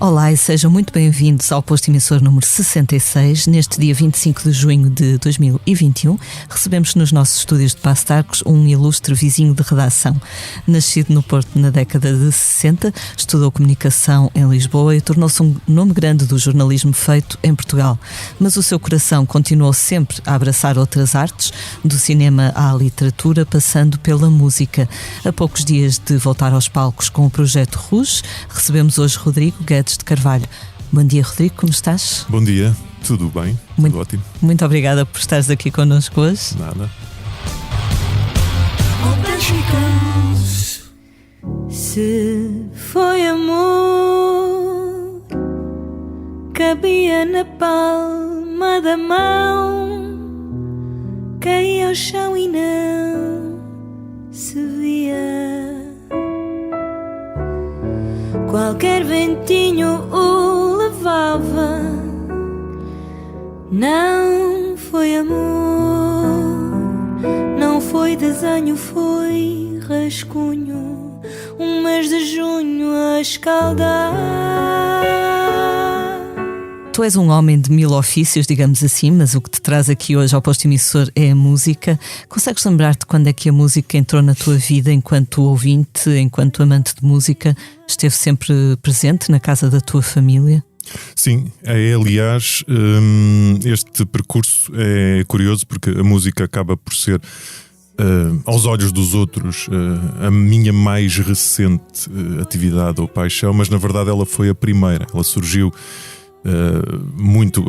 Olá e sejam muito bem-vindos ao posto emissor número 66. Neste dia 25 de junho de 2021, recebemos nos nossos estúdios de Paços de Arcos um ilustre vizinho de redação. Nascido no Porto na década de 60, estudou comunicação em Lisboa e tornou-se um nome grande do jornalismo feito em Portugal. Mas o seu coração continuou sempre a abraçar outras artes, do cinema à literatura, passando pela música. A poucos dias de voltar aos palcos com o projeto Rouge, recebemos hoje Rodrigo Guedes de Carvalho. Bom dia, Rodrigo, como estás? Bom dia, tudo bem? Tudo ótimo. Muito obrigada por estares aqui connosco hoje. Nada. Se foi amor, cabia na palma da mão, caía ao chão e não se via. Qualquer ventinho o levava. Não foi amor, não foi desenho, foi rascunho. Um mês de junho a escaldar. Tu és um homem de mil ofícios, digamos assim, mas o que te traz aqui hoje ao posto emissor é a música. Consegues lembrar-te quando é que a música entrou na tua vida enquanto ouvinte, enquanto amante de música? Esteve sempre presente na casa da tua família? Sim, aliás, este percurso é curioso porque a música acaba por ser, aos olhos dos outros, a minha mais recente atividade ou paixão, mas na verdade ela foi a primeira. Ela surgiu muito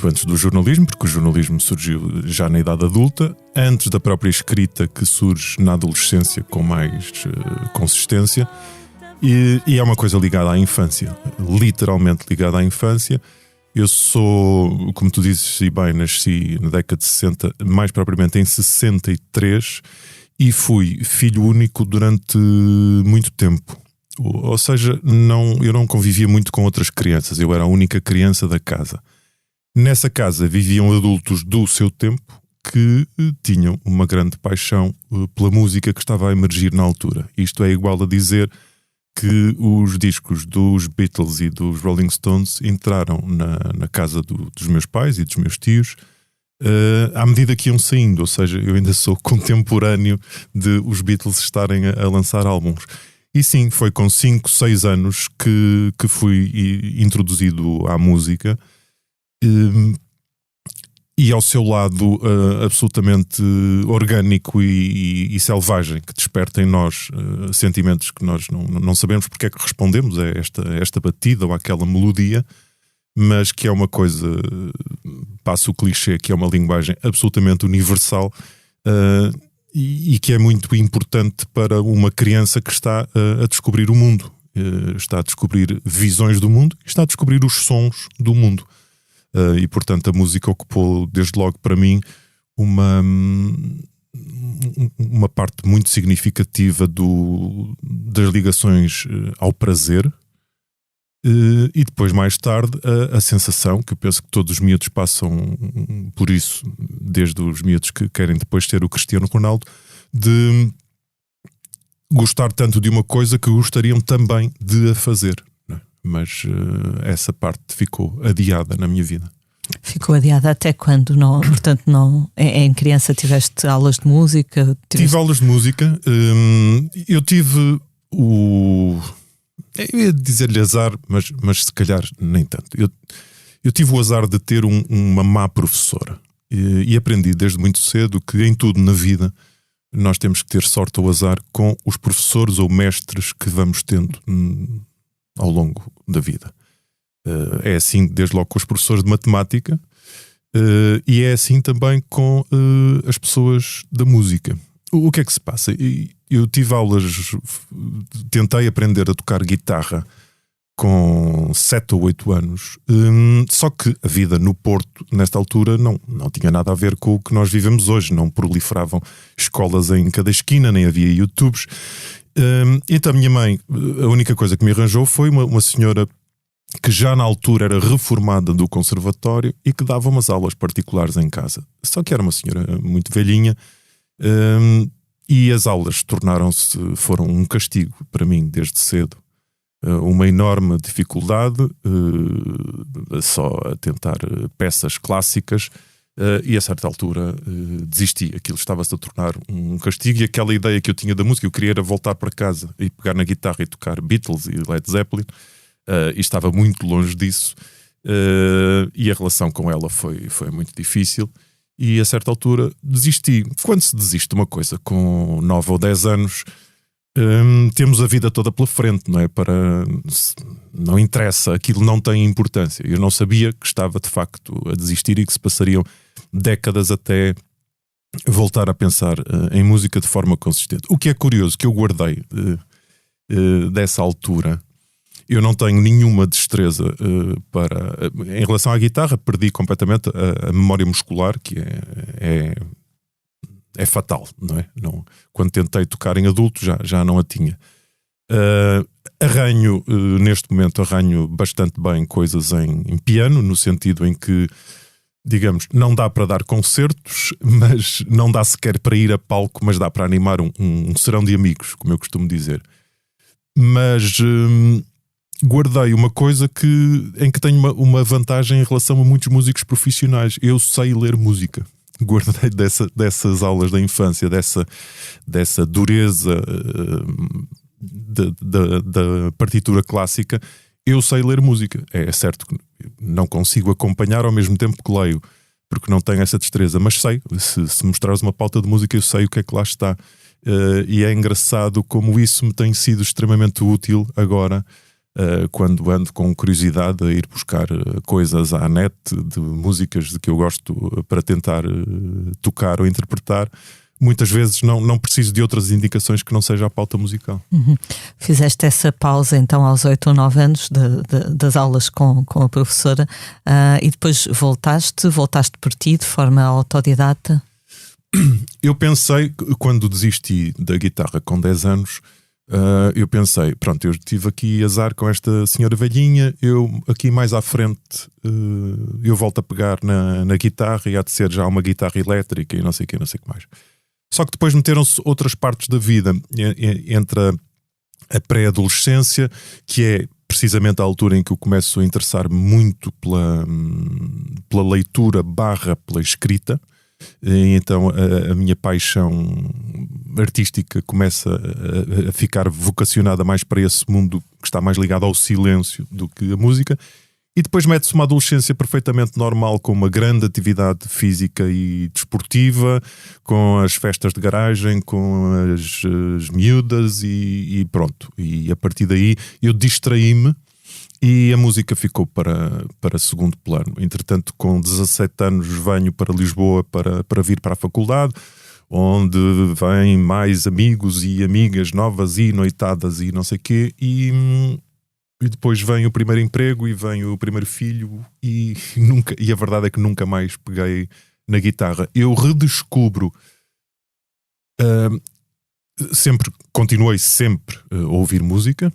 antes do jornalismo, porque o jornalismo surgiu já na idade adulta, antes da própria escrita, que surge na adolescência com mais consistência, e é uma coisa ligada à infância, literalmente ligada à infância. Eu sou, como tu dizes, e bem, nasci na década de 60, mais propriamente em 63, e fui filho único durante muito tempo. Ou seja, eu não convivia muito com outras crianças, eu era a única criança da casa. Nessa casa viviam adultos do seu tempo que tinham uma grande paixão pela música que estava a emergir na altura. Isto é igual a dizer que os discos dos Beatles e dos Rolling Stones entraram na casa dos meus pais e dos meus tios à medida que iam saindo. Ou seja, eu ainda sou contemporâneo de os Beatles estarem a lançar álbuns. E sim, foi com 5, 6 anos que fui introduzido à música e ao seu lado absolutamente orgânico e selvagem, que desperta em nós sentimentos que nós não sabemos porque é que respondemos a esta batida ou àquela melodia, mas que é uma coisa, passa o clichê, que é uma linguagem absolutamente universal, e que é muito importante para uma criança que está a descobrir o mundo, está a descobrir visões do mundo, está a descobrir os sons do mundo. E portanto a música ocupou desde logo para mim uma parte muito significativa das ligações ao prazer, e depois mais tarde a sensação, que eu penso que todos os miúdos passam por isso, desde os miúdos que querem depois ter o Cristiano Ronaldo, de gostar tanto de uma coisa que gostariam também de a fazer, não é? Mas essa parte ficou adiada na minha vida. Ficou adiada até quando? Não, portanto, não, em criança tiveste aulas de música? Tive aulas de música. Eu tive eu ia dizer-lhe azar, mas se calhar nem tanto. Eu tive o azar de ter uma má professora e aprendi desde muito cedo que em tudo na vida nós temos que ter sorte ou azar com os professores ou mestres que vamos tendo ao longo da vida. É assim desde logo com os professores de matemática, e é assim também com as pessoas da música. O que é que se passa? Eu tive aulas, tentei aprender a tocar guitarra com 7 ou 8 anos, só que a vida no Porto, nesta altura, não tinha nada a ver com o que nós vivemos hoje. Não proliferavam escolas em cada esquina, nem havia YouTubes. Então a minha mãe, a única coisa que me arranjou foi uma senhora que já na altura era reformada do conservatório e que dava umas aulas particulares em casa. Só que era uma senhora muito velhinha, e as aulas foram um castigo para mim desde cedo. uma enorme dificuldade, só a tentar peças clássicas, e a certa altura desisti. Aquilo estava-se a tornar um castigo, e aquela ideia que eu tinha da música, eu queria era voltar para casa e pegar na guitarra e tocar Beatles e Led Zeppelin, e estava muito longe disso, e a relação com ela foi muito difícil, e a certa altura desisti. Quando se desiste de uma coisa com 9 ou 10 anos, temos a vida toda pela frente, não é? Não interessa, aquilo não tem importância. Eu não sabia que estava de facto a desistir e que se passariam décadas até voltar a pensar em música de forma consistente. O que é curioso, que eu guardei dessa altura, eu não tenho nenhuma destreza em relação à guitarra, perdi completamente a memória muscular, que é fatal, não é? Não, quando tentei tocar em adulto já não a tinha. Neste momento arranho bastante bem coisas em piano, no sentido em que, digamos, não dá para dar concertos, mas não dá sequer para ir a palco, mas dá para animar um serão de amigos, como eu costumo dizer. Mas guardei uma coisa em que tenho uma vantagem em relação a muitos músicos profissionais. Eu sei ler música. Guardei dessas aulas da infância, dessa dureza da partitura clássica. Eu sei ler música. É certo que não consigo acompanhar ao mesmo tempo que leio, porque não tenho essa destreza, mas sei, se mostrares uma pauta de música, eu sei o que é que lá está. E é engraçado como isso me tem sido extremamente útil agora, quando ando com curiosidade a ir buscar coisas à net de músicas de que eu gosto para tentar tocar ou interpretar. Muitas vezes não preciso de outras indicações que não seja a pauta musical. Fizeste essa pausa então aos 8 ou 9 anos das aulas com a professora, e depois voltaste por ti de forma autodidata? Eu pensei, quando desisti da guitarra com 10 anos, eu pensei, pronto, eu tive aqui azar com esta senhora velhinha, eu aqui mais à frente eu volto a pegar na guitarra, e há de ser já uma guitarra elétrica e não sei o que mais. Só que depois meteram-se outras partes da vida, entre a pré-adolescência, que é precisamente a altura em que eu começo a interessar-me muito pela leitura / pela escrita. E então a minha paixão artística começa a ficar vocacionada mais para esse mundo que está mais ligado ao silêncio do que a música. E depois mete-se uma adolescência perfeitamente normal, com uma grande atividade física e desportiva, com as festas de garagem, com as miúdas e pronto. E a partir daí eu distraí-me e a música ficou para segundo plano. Entretanto, com 17 anos venho para Lisboa para vir para a faculdade, onde vêm mais amigos e amigas novas e noitadas e não sei o quê, e depois vem o primeiro emprego e vem o primeiro filho, e a verdade é que nunca mais peguei na guitarra. Eu redescubro, continuei sempre a ouvir música,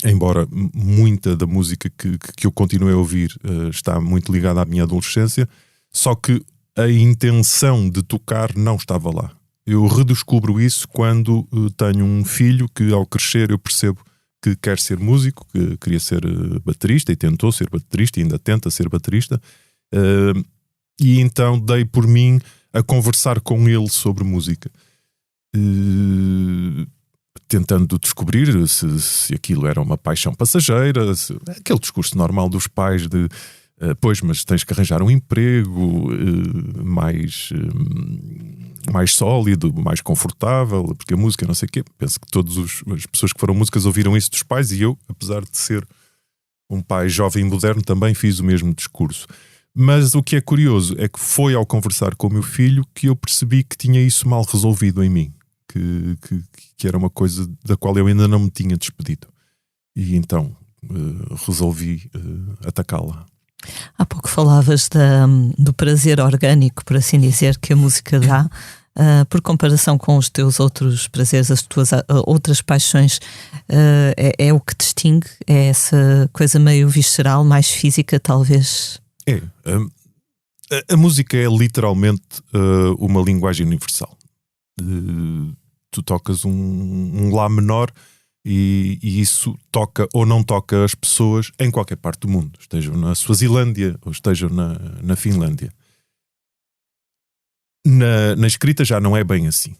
embora muita da música que eu continuei a ouvir está muito ligada à minha adolescência, só que a intenção de tocar não estava lá. Eu redescubro isso quando tenho um filho que, ao crescer, eu percebo que quer ser músico, que queria ser baterista e tentou ser baterista e ainda tenta ser baterista, e então dei por mim a conversar com ele sobre música, tentando descobrir se aquilo era uma paixão passageira, aquele discurso normal dos pais de pois, mas tens que arranjar um emprego mais sólido, mais confortável, porque a música não sei o quê. Penso que todas as pessoas que foram músicas ouviram isso dos pais, e eu, apesar de ser um pai jovem e moderno, também fiz o mesmo discurso. Mas o que é curioso é que foi ao conversar com o meu filho que eu percebi que tinha isso mal resolvido em mim, que era uma coisa da qual eu ainda não me tinha despedido, e então resolvi atacá-la. Há pouco falavas do prazer orgânico, por assim dizer, que a música dá, por comparação com os teus outros prazeres, as tuas outras paixões, é o que distingue? É essa coisa meio visceral, mais física, talvez? A música é literalmente uma linguagem universal. Tu tocas um Lá menor e isso toca ou não toca as pessoas em qualquer parte do mundo, estejam na Suazilândia ou estejam na Finlândia. Na escrita já não é bem assim,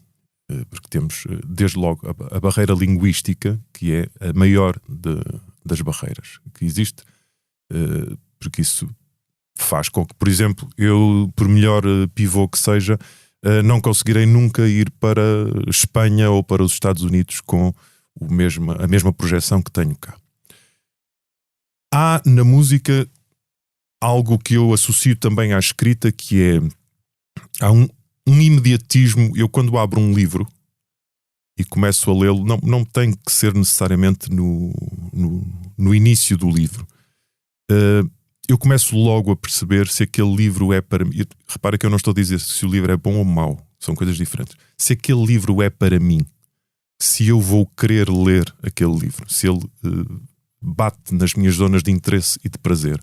porque temos desde logo a barreira linguística, que é a maior das barreiras que existe, porque isso faz com que, por exemplo, eu, por melhor pivô que seja, não conseguirei nunca ir para Espanha ou para os Estados Unidos com a mesma projeção que tenho cá. Há na música algo que eu associo também à escrita, que há um imediatismo. Eu, quando abro um livro e começo a lê-lo, não tem que ser necessariamente no início do livro. Eu começo logo a perceber se aquele livro é para mim. Repara que eu não estou a dizer se o livro é bom ou mau, são coisas diferentes. Se aquele livro é para mim, se eu vou querer ler aquele livro, se ele bate nas minhas zonas de interesse e de prazer.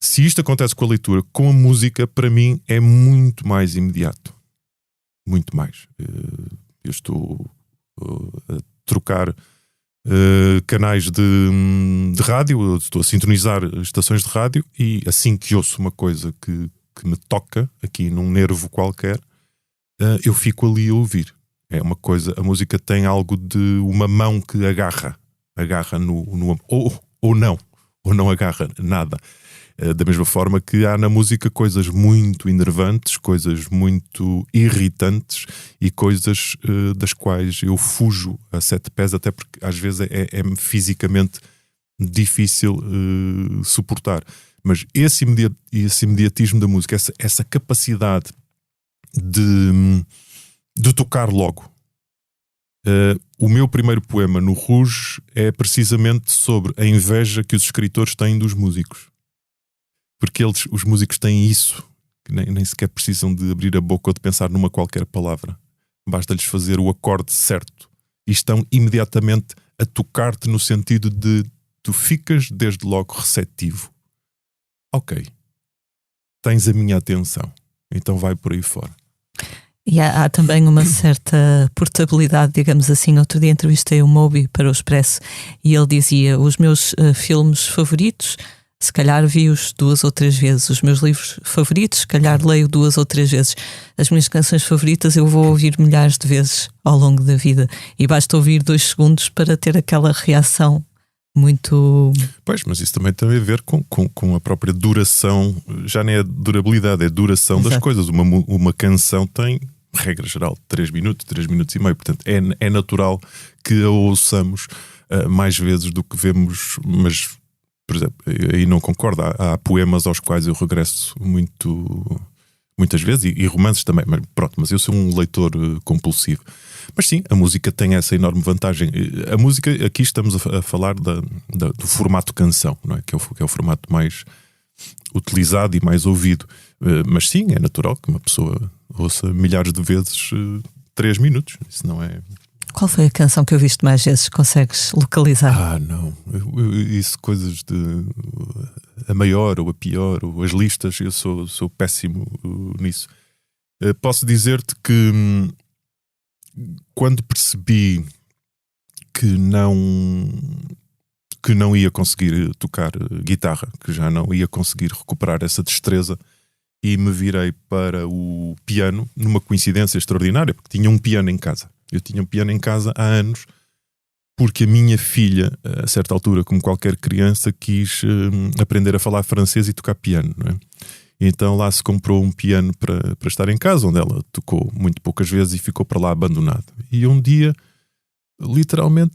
Se isto acontece com a leitura, com a música, para mim é muito mais imediato. Muito mais. Eu estou a trocar canais de rádio, eu estou a sintonizar estações de rádio, e assim que ouço uma coisa que me toca aqui num nervo qualquer, eu fico ali a ouvir. É uma coisa, a música tem algo de uma mão que agarra no ou não agarra nada. Da mesma forma que há na música coisas muito enervantes, coisas muito irritantes e coisas das quais eu fujo a 7 pés, até porque às vezes é fisicamente difícil suportar. Mas esse imediatismo da música, essa capacidade de tocar logo. O meu primeiro poema no Rouge é precisamente sobre a inveja que os escritores têm dos músicos. Porque os músicos têm isso, que nem sequer precisam de abrir a boca ou de pensar numa qualquer palavra. Basta-lhes fazer o acorde certo e estão imediatamente a tocar-te no sentido de tu ficas desde logo receptivo. Ok, tens a minha atenção, então vai por aí fora. E há também uma certa portabilidade, digamos assim. Outro dia entrevistei o Moby para o Expresso e ele dizia: os meus filmes favoritos, se calhar vi-os 2 ou 3 vezes. Os meus livros favoritos, se calhar leio 2 ou 3 vezes. As minhas canções favoritas eu vou ouvir milhares de vezes ao longo da vida. E basta ouvir 2 segundos para ter aquela reação muito... Pois, mas isso também tem a ver com a própria duração. Já nem é durabilidade, é duração. Exato. Das coisas. Uma canção tem, regra geral, 3 minutos, 3 minutos e meio. Portanto, é natural que a ouçamos mais vezes do que vemos, mas... Por exemplo, aí não concordo, há poemas aos quais eu regresso muitas vezes, e romances também, mas eu sou um leitor compulsivo. Mas sim, a música tem essa enorme vantagem. A música, aqui estamos a falar do formato canção, não é? Que é o formato mais utilizado e mais ouvido. Mas sim, é natural que uma pessoa ouça milhares de vezes 3 minutos. Isso não é... Qual foi a canção que ouviste mais vezes? Consegues localizar? Não. Isso, coisas de... a maior ou a pior, ou as listas, eu sou péssimo nisso. Posso dizer-te que quando percebi que não ia conseguir tocar guitarra, que já não ia conseguir recuperar essa destreza, e me virei para o piano, numa coincidência extraordinária, porque tinha um piano em casa. Eu tinha um piano em casa há anos, porque a minha filha, a certa altura, como qualquer criança, quis aprender a falar francês e tocar piano, não é? Então lá se comprou um piano para estar em casa, onde ela tocou muito poucas vezes e ficou para lá abandonado. E um dia, literalmente,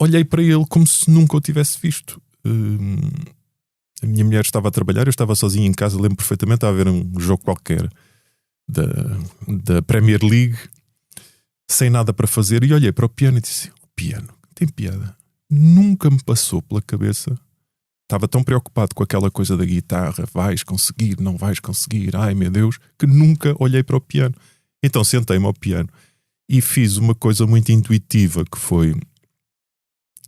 olhei para ele como se nunca o tivesse visto. A minha mulher estava a trabalhar, eu estava sozinho em casa, lembro perfeitamente, a ver um jogo qualquer da Premier League, sem nada para fazer, e olhei para o piano e disse: o piano, tem piada. Nunca me passou pela cabeça. Estava tão preocupado com aquela coisa da guitarra, vais conseguir, não vais conseguir, ai meu Deus, que nunca olhei para o piano. Então sentei-me ao piano e fiz uma coisa muito intuitiva, que foi,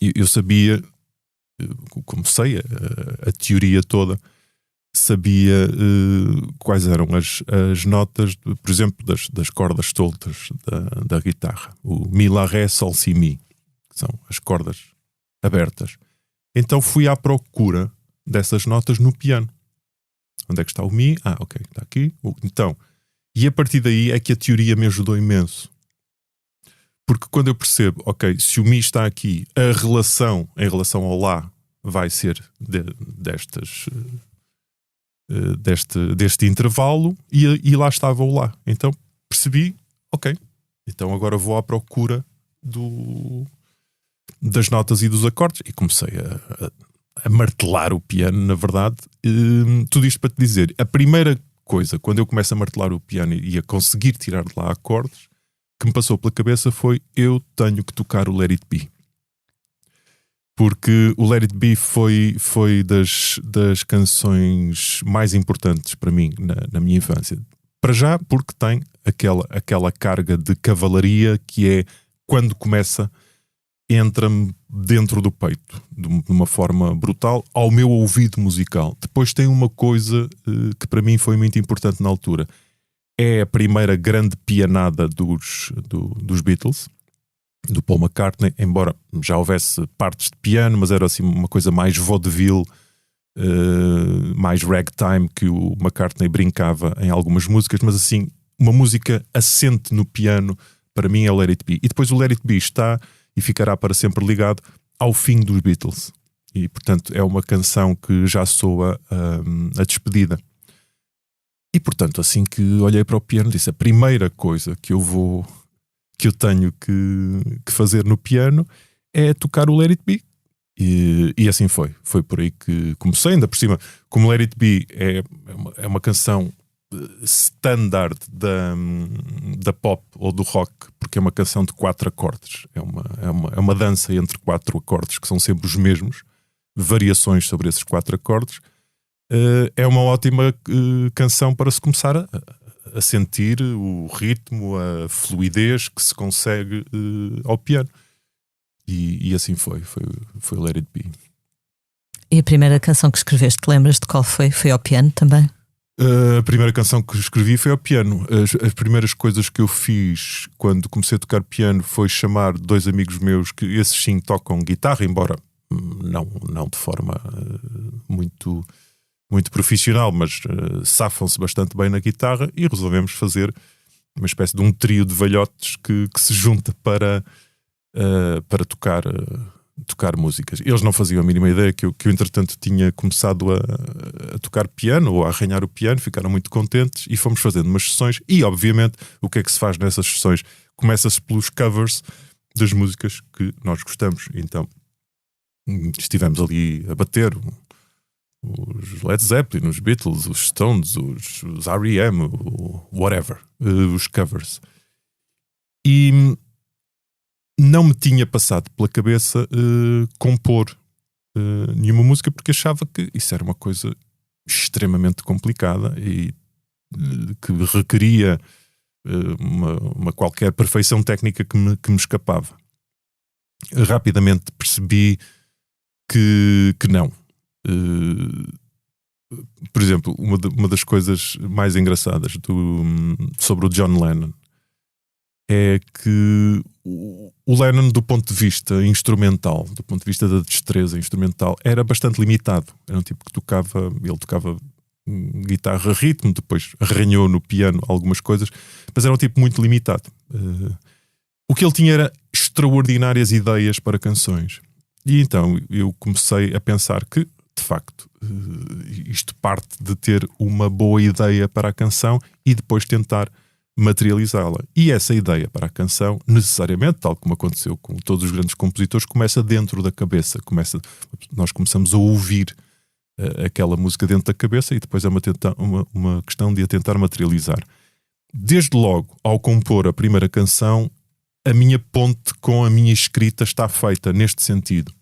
eu sabia, como sei a teoria toda, sabia quais eram as notas, por exemplo, das cordas soltas da guitarra. O Mi, La, Ré, Sol, Si, Mi. que são as cordas abertas. Então fui à procura dessas notas no piano. Onde é que está o Mi? Ok, está aqui. Então, e a partir daí é que a teoria me ajudou imenso. Porque quando eu percebo, ok, se o Mi está aqui, a relação em relação ao Lá vai ser deste intervalo, e lá estava o Lá. Então percebi, ok, então agora vou à procura das notas e dos acordes, e comecei a martelar o piano, na verdade. Tudo isto para te dizer, a primeira coisa, quando eu começo a martelar o piano e a conseguir tirar de lá acordes, que me passou pela cabeça foi: eu tenho que tocar o Let It Be. Porque o Let It Be foi das canções mais importantes para mim na minha infância. Para já, porque tem aquela carga de cavalaria que é, quando começa, entra-me dentro do peito de uma forma brutal ao meu ouvido musical. Depois tem uma coisa que para mim foi muito importante na altura. É a primeira grande pianada dos Beatles, do Paul McCartney, embora já houvesse partes de piano, mas era assim uma coisa mais vaudeville, mais ragtime, que o McCartney brincava em algumas músicas, mas assim, uma música assente no piano, para mim é o Let It Be. E depois o Let It Be está e ficará para sempre ligado ao fim dos Beatles. E, portanto, é uma canção que já soa a despedida. E, portanto, assim que olhei para o piano, disse: a primeira coisa que eu tenho que fazer no piano é tocar o Let It Be. E assim foi. Foi por aí que comecei. Ainda por cima, como Let It Be é uma canção standard da pop ou do rock, porque é uma canção de 4 acordes. É uma dança entre 4 acordes, que são sempre os mesmos, variações sobre esses 4 acordes. É uma ótima canção para se começar a sentir o ritmo, a fluidez que se consegue ao piano. E assim foi o Let It Be. E a primeira canção que escreveste, lembras de qual foi? Foi ao piano também? A primeira canção que escrevi foi ao piano. As primeiras coisas que eu fiz quando comecei a tocar piano foi chamar 2 amigos meus, que esses sim tocam guitarra, embora não de forma muito profissional, mas safam-se bastante bem na guitarra, e resolvemos fazer uma espécie de um trio de velhotes que se junta para tocar músicas. Eles não faziam a mínima ideia que eu entretanto tinha começado a tocar piano, ou a arranhar o piano. Ficaram muito contentes e fomos fazendo umas sessões. E obviamente o que é que se faz nessas sessões? Começa-se pelos covers das músicas que nós gostamos. Então estivemos ali a bater os Led Zeppelin, os Beatles, os Stones, os R.E.M., whatever, os covers. E não me tinha passado pela cabeça compor nenhuma música, porque achava que isso era uma coisa extremamente complicada e que requeria uma qualquer perfeição técnica que me escapava. Rapidamente percebi que não. Por exemplo, uma das coisas mais engraçadas sobre o John Lennon é que o Lennon, do ponto de vista instrumental, do ponto de vista da destreza instrumental, era bastante limitado. Era um tipo que tocava guitarra a ritmo, depois arranhou no piano algumas coisas, mas era um tipo muito limitado. O que ele tinha era extraordinárias ideias para canções. E então eu comecei a pensar que, de facto, isto parte de ter uma boa ideia para a canção e depois tentar materializá-la. E essa ideia para a canção, necessariamente, tal como aconteceu com todos os grandes compositores, começa dentro da cabeça. Nós começamos a ouvir aquela música dentro da cabeça, e depois é uma questão de a tentar materializar. Desde logo, ao compor a primeira canção, a minha ponte com a minha escrita está feita neste sentido.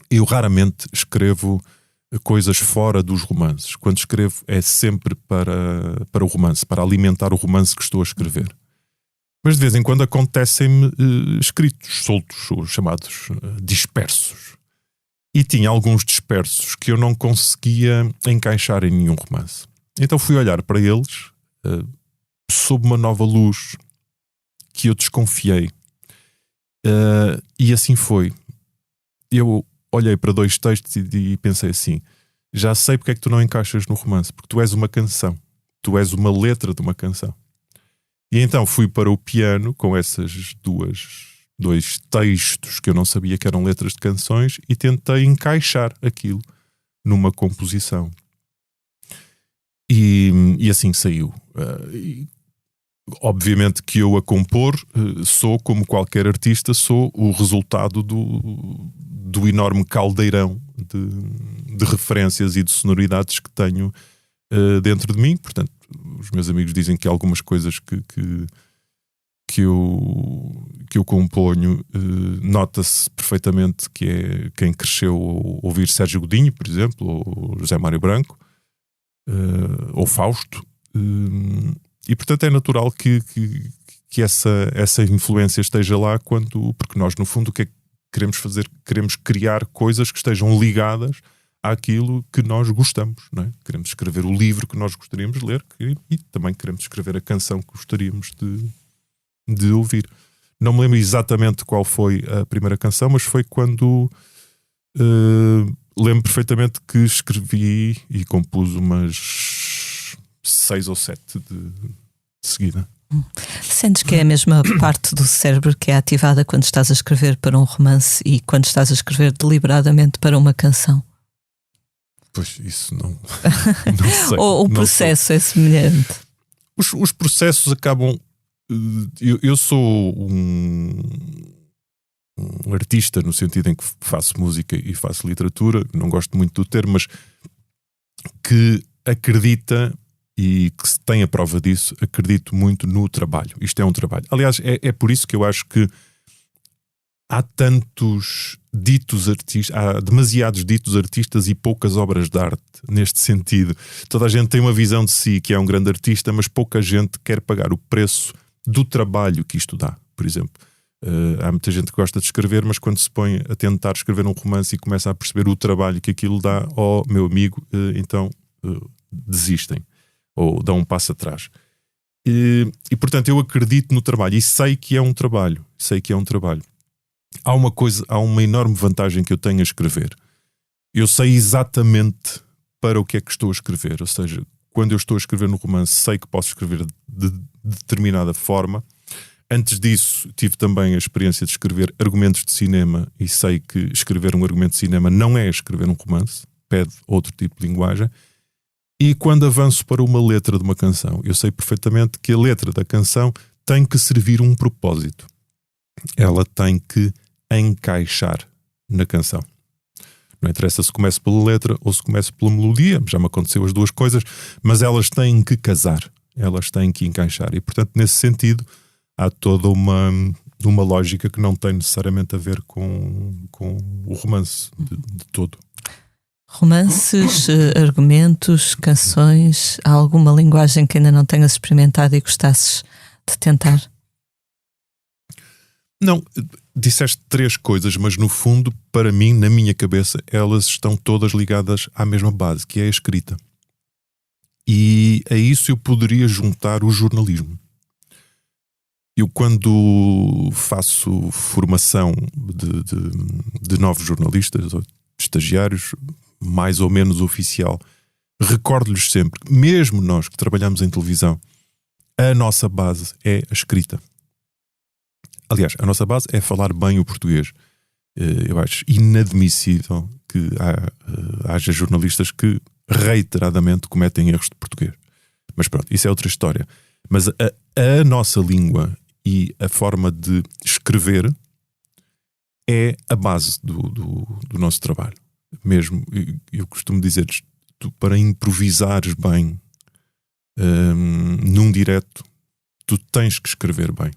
Eu raramente escrevo coisas fora dos romances. Quando escrevo é sempre para o romance, para alimentar o romance que estou a escrever. Mas de vez em quando acontecem-me escritos soltos, ou chamados dispersos. E tinha alguns dispersos que eu não conseguia encaixar em nenhum romance. Então fui olhar para eles sob uma nova luz que eu desconfiei. E assim foi. Eu olhei para 2 textos e pensei assim: já sei porque é que tu não encaixas no romance, porque tu és uma canção, tu és uma letra de uma canção. E então fui para o piano com essas 2 textos que eu não sabia que eram letras de canções e tentei encaixar aquilo numa composição. E assim saiu. Obviamente que eu a compor sou, como qualquer artista, sou o resultado do enorme caldeirão de referências e de sonoridades que tenho dentro de mim. Portanto, os meus amigos dizem que algumas coisas que eu componho, nota-se perfeitamente que é quem cresceu a ouvir Sérgio Godinho, por exemplo, ou José Mário Branco, ou Fausto. E portanto é natural que essa influência esteja lá, porque nós no fundo o que é que queremos fazer? Queremos criar coisas que estejam ligadas àquilo que nós gostamos, não é? Queremos escrever o livro que nós gostaríamos de ler e também queremos escrever a canção que gostaríamos de ouvir. Não me lembro exatamente qual foi a primeira canção, mas foi quando lembro perfeitamente que escrevi e compus umas 6 ou 7 de seguida. Sentes que é a mesma parte do cérebro que é ativada quando estás a escrever para um romance e quando estás a escrever deliberadamente para uma canção? Pois, isso não sei. Ou o processo é semelhante? Os processos acabam... Eu sou um artista no sentido em que faço música e faço literatura, não gosto muito do termo, mas que acredita, e que tem a prova disso, acredito muito no trabalho. Isto é um trabalho. Aliás, é por isso que eu acho que há tantos ditos artistas, há demasiados ditos artistas e poucas obras de arte neste sentido. Toda a gente tem uma visão de si que é um grande artista, mas pouca gente quer pagar o preço do trabalho que isto dá. Por exemplo, há muita gente que gosta de escrever, mas quando se põe a tentar escrever um romance e começa a perceber o trabalho que aquilo dá, meu amigo, então desistem ou dão um passo atrás. E portanto eu acredito no trabalho e sei que é um trabalho. Há uma enorme vantagem que eu tenho a escrever. Eu sei exatamente para o que é que estou a escrever. Ou seja, quando eu estou a escrever no romance, sei que posso escrever de determinada forma. Antes disso, tive também a experiência de escrever argumentos de cinema e sei que escrever um argumento de cinema não é escrever um romance, pede outro tipo de linguagem. E quando avanço para uma letra de uma canção, eu sei perfeitamente que a letra da canção tem que servir um propósito. Ela tem que encaixar na canção. Não interessa se começa pela letra ou se começa pela melodia, já me aconteceu as duas coisas, mas elas têm que casar, elas têm que encaixar. E portanto, nesse sentido, há toda uma lógica que não tem necessariamente a ver com o romance de todo. Romances, argumentos, canções, há alguma linguagem que ainda não tenhas experimentado e gostasses de tentar? Não, disseste 3 coisas, mas no fundo, para mim, na minha cabeça, elas estão todas ligadas à mesma base, que é a escrita. E a isso eu poderia juntar o jornalismo. Eu, quando faço formação de novos jornalistas, ou de estagiários, mais ou menos oficial, recordo-lhes sempre que, mesmo nós que trabalhamos em televisão, a nossa base é a escrita. Aliás, a nossa base é falar bem o português. Eu acho inadmissível que haja jornalistas que reiteradamente cometem erros de português. Mas pronto, isso é outra história. Mas a nossa língua e a forma de escrever é a base do nosso trabalho. Mesmo, eu costumo dizer, tu para improvisares bem num direto, tu tens que escrever bem,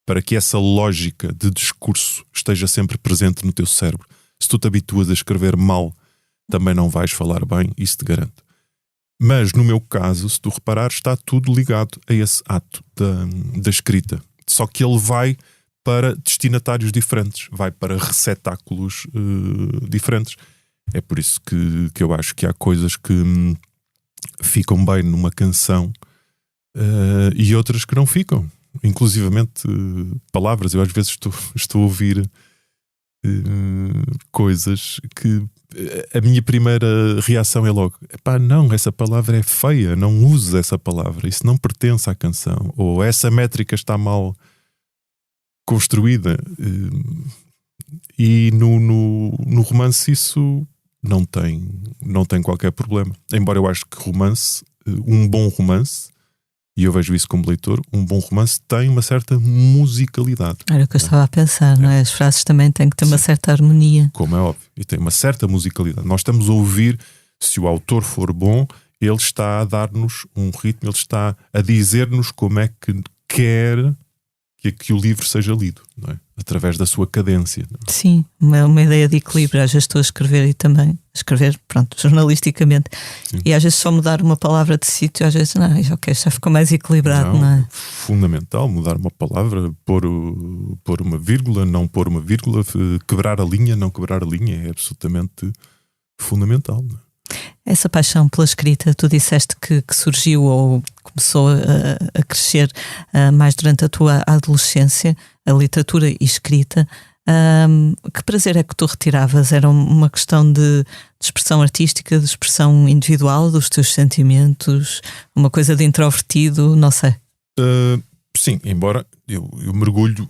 para que essa lógica de discurso esteja sempre presente no teu cérebro. Se tu te habituas a escrever mal, também não vais falar bem, isso te garanto. Mas no meu caso, se tu reparares, está tudo ligado a esse ato da escrita. Só que ele vai para destinatários diferentes, vai para receptáculos diferentes. É por isso que eu acho que há coisas que ficam bem numa canção e outras que não ficam. inclusivamente palavras. Eu às vezes estou a ouvir coisas que a minha primeira reação é logo: epá, não, essa palavra é feia, não uses essa palavra, isso não pertence à canção, ou essa métrica está mal construída. E no romance isso não tem qualquer problema. Embora eu acho que romance, um bom romance, e eu vejo isso como leitor, um bom romance tem uma certa musicalidade. Era o que eu estava a pensar, não é? As frases também têm que ter uma certa harmonia. Como é óbvio. E tem uma certa musicalidade. Nós estamos a ouvir, se o autor for bom, ele está a dar-nos um ritmo, ele está a dizer-nos como é que quer que o livro seja lido, não é? Através da sua cadência. Sim, uma ideia de equilíbrio. Às vezes estou a escrever e também escrever, pronto, jornalisticamente. Sim. E às vezes só mudar uma palavra de sítio, às vezes não, ok, já ficou mais equilibrado, não é? Fundamental, mudar uma palavra, pôr uma vírgula, não pôr uma vírgula, quebrar a linha, não quebrar a linha, é absolutamente fundamental, não é? Essa paixão pela escrita, tu disseste que surgiu ou começou a crescer mais durante a tua adolescência, a literatura e escrita. Que prazer é que tu retiravas? Era uma questão de expressão artística, de expressão individual dos teus sentimentos, uma coisa de introvertido, não sei. Sim, embora eu mergulho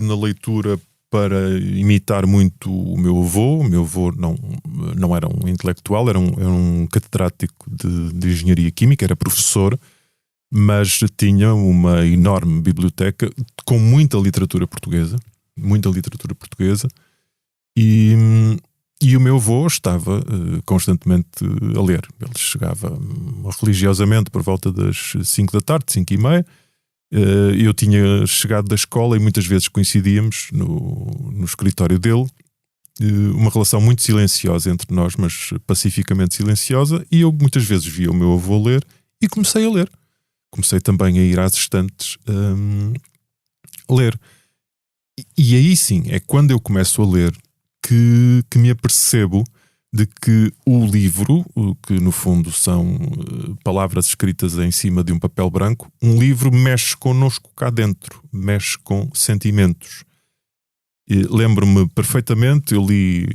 na leitura para imitar muito o meu avô. O meu avô não era um intelectual, era um catedrático de engenharia química, era professor, mas tinha uma enorme biblioteca com muita literatura portuguesa, e o meu avô estava constantemente a ler. Ele chegava religiosamente por volta das 5 da tarde, 5:30. Eu tinha chegado da escola e muitas vezes coincidíamos no escritório dele, uma relação muito silenciosa entre nós, mas pacificamente silenciosa, e eu muitas vezes via o meu avô ler e comecei a ler. Comecei também a ir às estantes a ler. E aí sim, é quando eu começo a ler que me apercebo de que o livro, que no fundo são palavras escritas em cima de um papel branco, um livro mexe connosco cá dentro, mexe com sentimentos. Lembro-me perfeitamente, eu li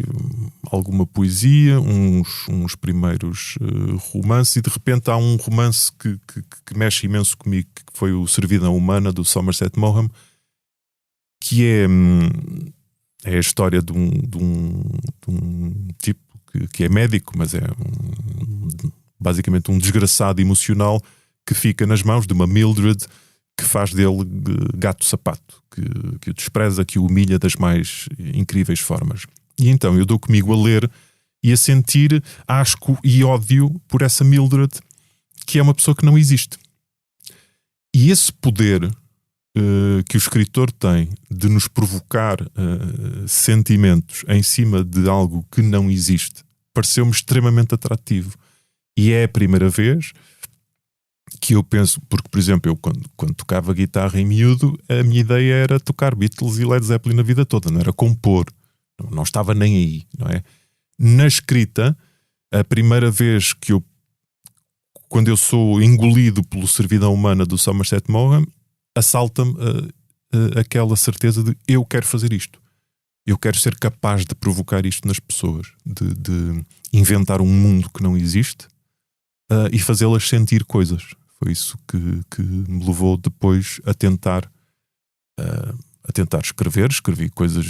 alguma poesia, uns primeiros romances, e de repente há um romance que mexe imenso comigo, que foi o Servidão Humana, do Somerset Maugham, que é a história de um tipo que é médico, mas é basicamente um desgraçado emocional que fica nas mãos de uma Mildred que faz dele gato-sapato, que o despreza, que o humilha das mais incríveis formas. E então eu dou comigo a ler e a sentir asco e ódio por essa Mildred, que é uma pessoa que não existe. E esse poder que o escritor tem de nos provocar sentimentos em cima de algo que não existe, pareceu-me extremamente atrativo. E é a primeira vez que eu penso, porque, por exemplo, eu quando tocava guitarra em miúdo, a minha ideia era tocar Beatles e Led Zeppelin a vida toda, não era compor, não estava nem aí, não é? Na escrita, a primeira vez quando eu sou engolido pelo Servidão Humana do Somerset Maugham, assalta-me aquela certeza de eu quero fazer isto. Eu quero ser capaz de provocar isto nas pessoas, de inventar um mundo que não existe e fazê-las sentir coisas. Foi isso que me levou depois a tentar escrever. Escrevi coisas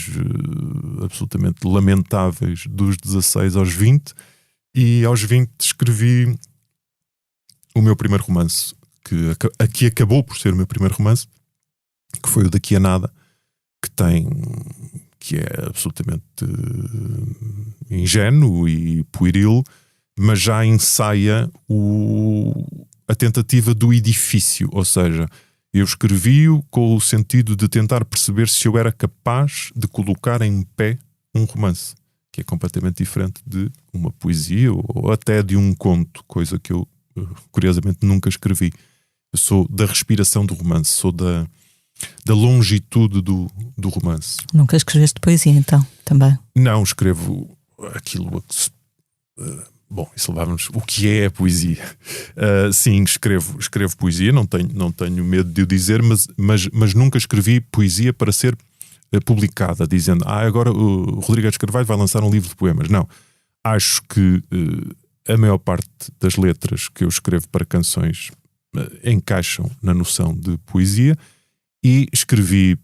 absolutamente lamentáveis dos 16 aos 20, e aos 20 escrevi o meu primeiro romance, que acabou por ser o meu primeiro romance, que foi o Daqui a Nada, que é absolutamente ingênuo e pueril, mas já ensaia a tentativa do edifício. Ou seja, eu escrevi-o com o sentido de tentar perceber se eu era capaz de colocar em pé um romance, que é completamente diferente de uma poesia ou até de um conto, coisa que eu curiosamente nunca escrevi. Eu sou da respiração do romance, sou da longitude do romance. Nunca escreveste poesia, então, também? Não, escrevo aquilo Bom, isso levava-nos. O que é a poesia? Sim, escrevo poesia, não tenho medo de o dizer, mas nunca escrevi poesia para ser publicada, dizendo agora o Rodrigues Carvalho vai lançar um livro de poemas. Não. Acho que a maior parte das letras que eu escrevo para canções encaixam na noção de poesia, e escrevi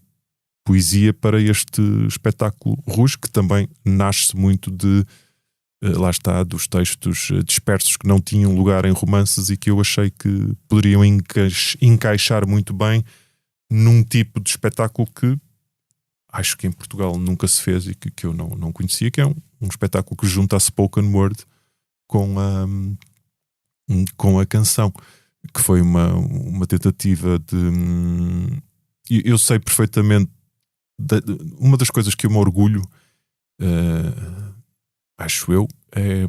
poesia para este espetáculo Rouge, que também nasce muito de lá está, dos textos dispersos que não tinham lugar em romances e que eu achei que poderiam encaixar muito bem num tipo de espetáculo que acho que em Portugal nunca se fez e que eu não conhecia, que é um espetáculo que junta a spoken word com a canção, que foi uma tentativa de... Eu sei perfeitamente uma das coisas que eu me orgulho, acho eu, é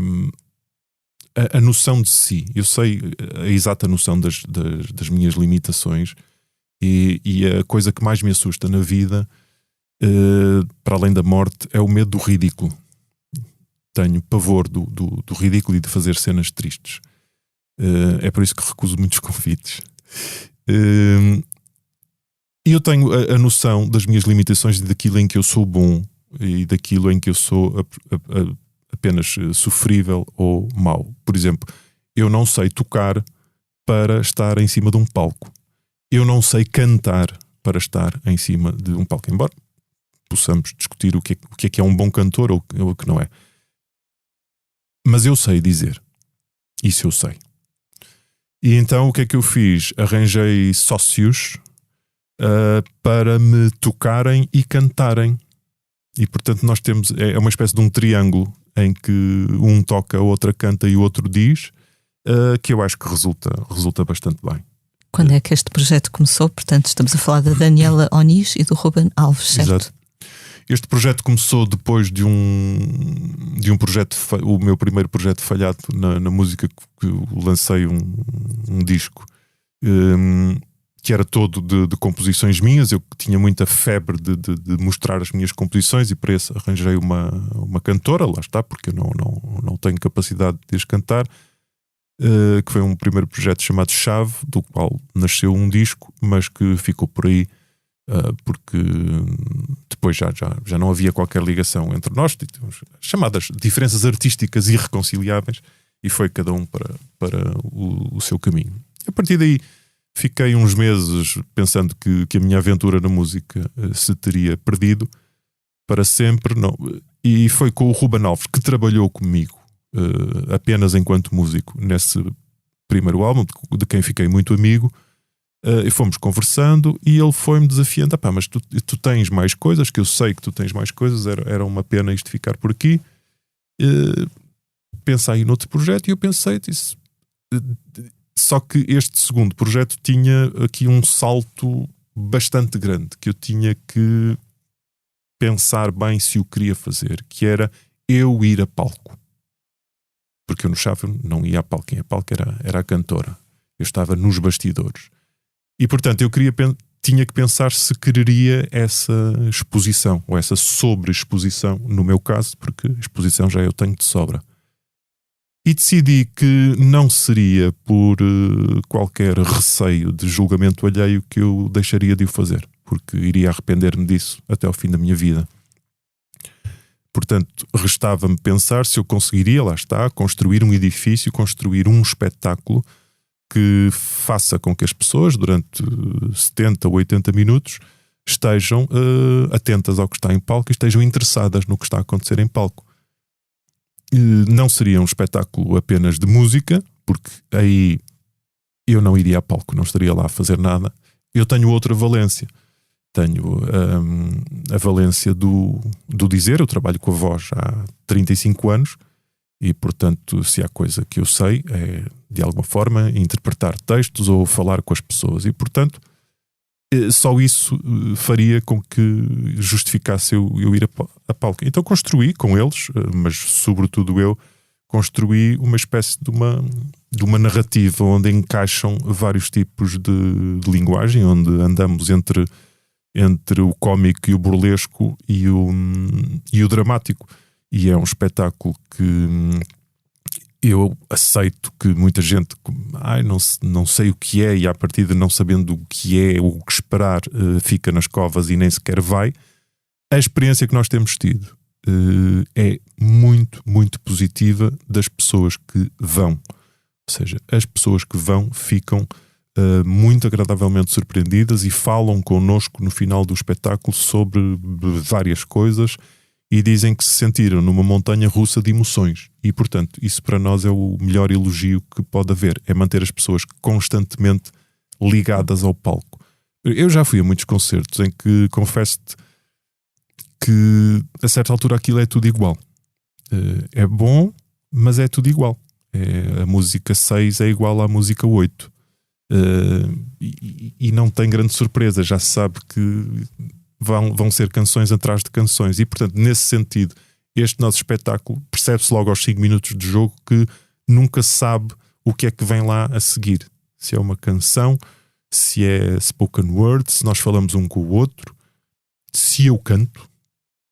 a noção de si. Eu sei a exata noção das minhas limitações, e a coisa que mais me assusta na vida, para além da morte, é o medo do ridículo. Tenho pavor do ridículo e de fazer cenas tristes. É por isso que recuso muitos convites. E eu tenho a noção das minhas limitações e daquilo em que eu sou bom e daquilo em que eu sou apenas sofrível ou mau. Por exemplo, eu não sei tocar para estar em cima de um palco. Eu não sei cantar para estar em cima de um palco, embora possamos discutir o que é um bom cantor ou o que não é. Mas eu sei dizer. Isso eu sei. E então o que é que eu fiz? Arranjei sócios para me tocarem e cantarem. E portanto nós temos, é uma espécie de um triângulo em que um toca, a outra canta e o outro diz, que eu acho que resulta bastante bem. Quando é que este projeto começou? Portanto, estamos a falar da Daniela Onis e do Ruben Alves, certo? Exato. Este projeto começou depois de um projeto, o meu primeiro projeto falhado na música, que eu lancei um disco que era todo de composições minhas. Eu tinha muita febre de mostrar as minhas composições, e para isso arranjei uma cantora, lá está, porque eu não tenho capacidade de as cantar, que foi um primeiro projeto chamado Chave, do qual nasceu um disco, mas que ficou por aí, porque depois já não havia qualquer ligação entre nós, chamadas diferenças artísticas irreconciliáveis, e foi cada um para o seu caminho. A partir daí fiquei uns meses pensando que a minha aventura na música se teria perdido para sempre. Não. E foi com o Ruben Alves, que trabalhou comigo apenas enquanto músico nesse primeiro álbum, de quem fiquei muito amigo, e fomos conversando, e ele foi-me desafiando: mas tu tens mais coisas, que eu sei que tu tens mais coisas, era uma pena isto ficar por aqui, pensa aí noutro projeto. E eu pensei, disse... Só que este segundo projeto tinha aqui um salto bastante grande, que eu tinha que pensar bem se o queria fazer, que era eu ir a palco. Porque eu no Chave não ia a palco, quem ia a palco era a cantora. Eu estava nos bastidores. E portanto tinha que pensar se quereria essa exposição, ou essa sobre-exposição, no meu caso, porque exposição já eu tenho de sobra. E decidi que não seria por qualquer receio de julgamento alheio que eu deixaria de o fazer, porque iria arrepender-me disso até ao fim da minha vida. Portanto, restava-me pensar se eu conseguiria, lá está, construir um edifício, construir um espetáculo que faça com que as pessoas, durante 70 ou 80 minutos, estejam atentas ao que está em palco e estejam interessadas no que está a acontecer em palco. Não seria um espetáculo apenas de música, porque aí eu não iria a palco, não estaria lá a fazer nada. Eu tenho outra valência. Tenho a valência do dizer. Eu trabalho com a voz há 35 anos e, portanto, se há coisa que eu sei é, de alguma forma, interpretar textos ou falar com as pessoas. E, portanto, só isso faria com que justificasse eu ir a palco. Então construí com eles, mas sobretudo eu, construí uma espécie de uma narrativa onde encaixam vários tipos de linguagem, onde andamos entre o cómico e o burlesco e o dramático. E é um espetáculo que eu aceito que muita gente não sei o que é, e à partida não sabendo o que é, o que esperar, fica nas covas e nem sequer vai. A experiência que nós temos tido é muito, muito positiva das pessoas que vão. Ou seja, as pessoas que vão ficam muito agradavelmente surpreendidas e falam connosco no final do espetáculo sobre várias coisas e dizem que se sentiram numa montanha russa de emoções. E, portanto, isso para nós é o melhor elogio que pode haver, é manter as pessoas constantemente ligadas ao palco. Eu já fui a muitos concertos em que, confesso-te, que a certa altura aquilo é tudo igual. É bom, mas é tudo igual. A música 6 é igual à música 8. E não tem grande surpresa, já se sabe que vão ser canções atrás de canções. E, portanto, nesse sentido, este nosso espetáculo percebe-se logo aos 5 minutos de jogo que nunca se sabe o que é que vem lá a seguir. Se é uma canção, se é spoken word, se nós falamos um com o outro, se eu canto.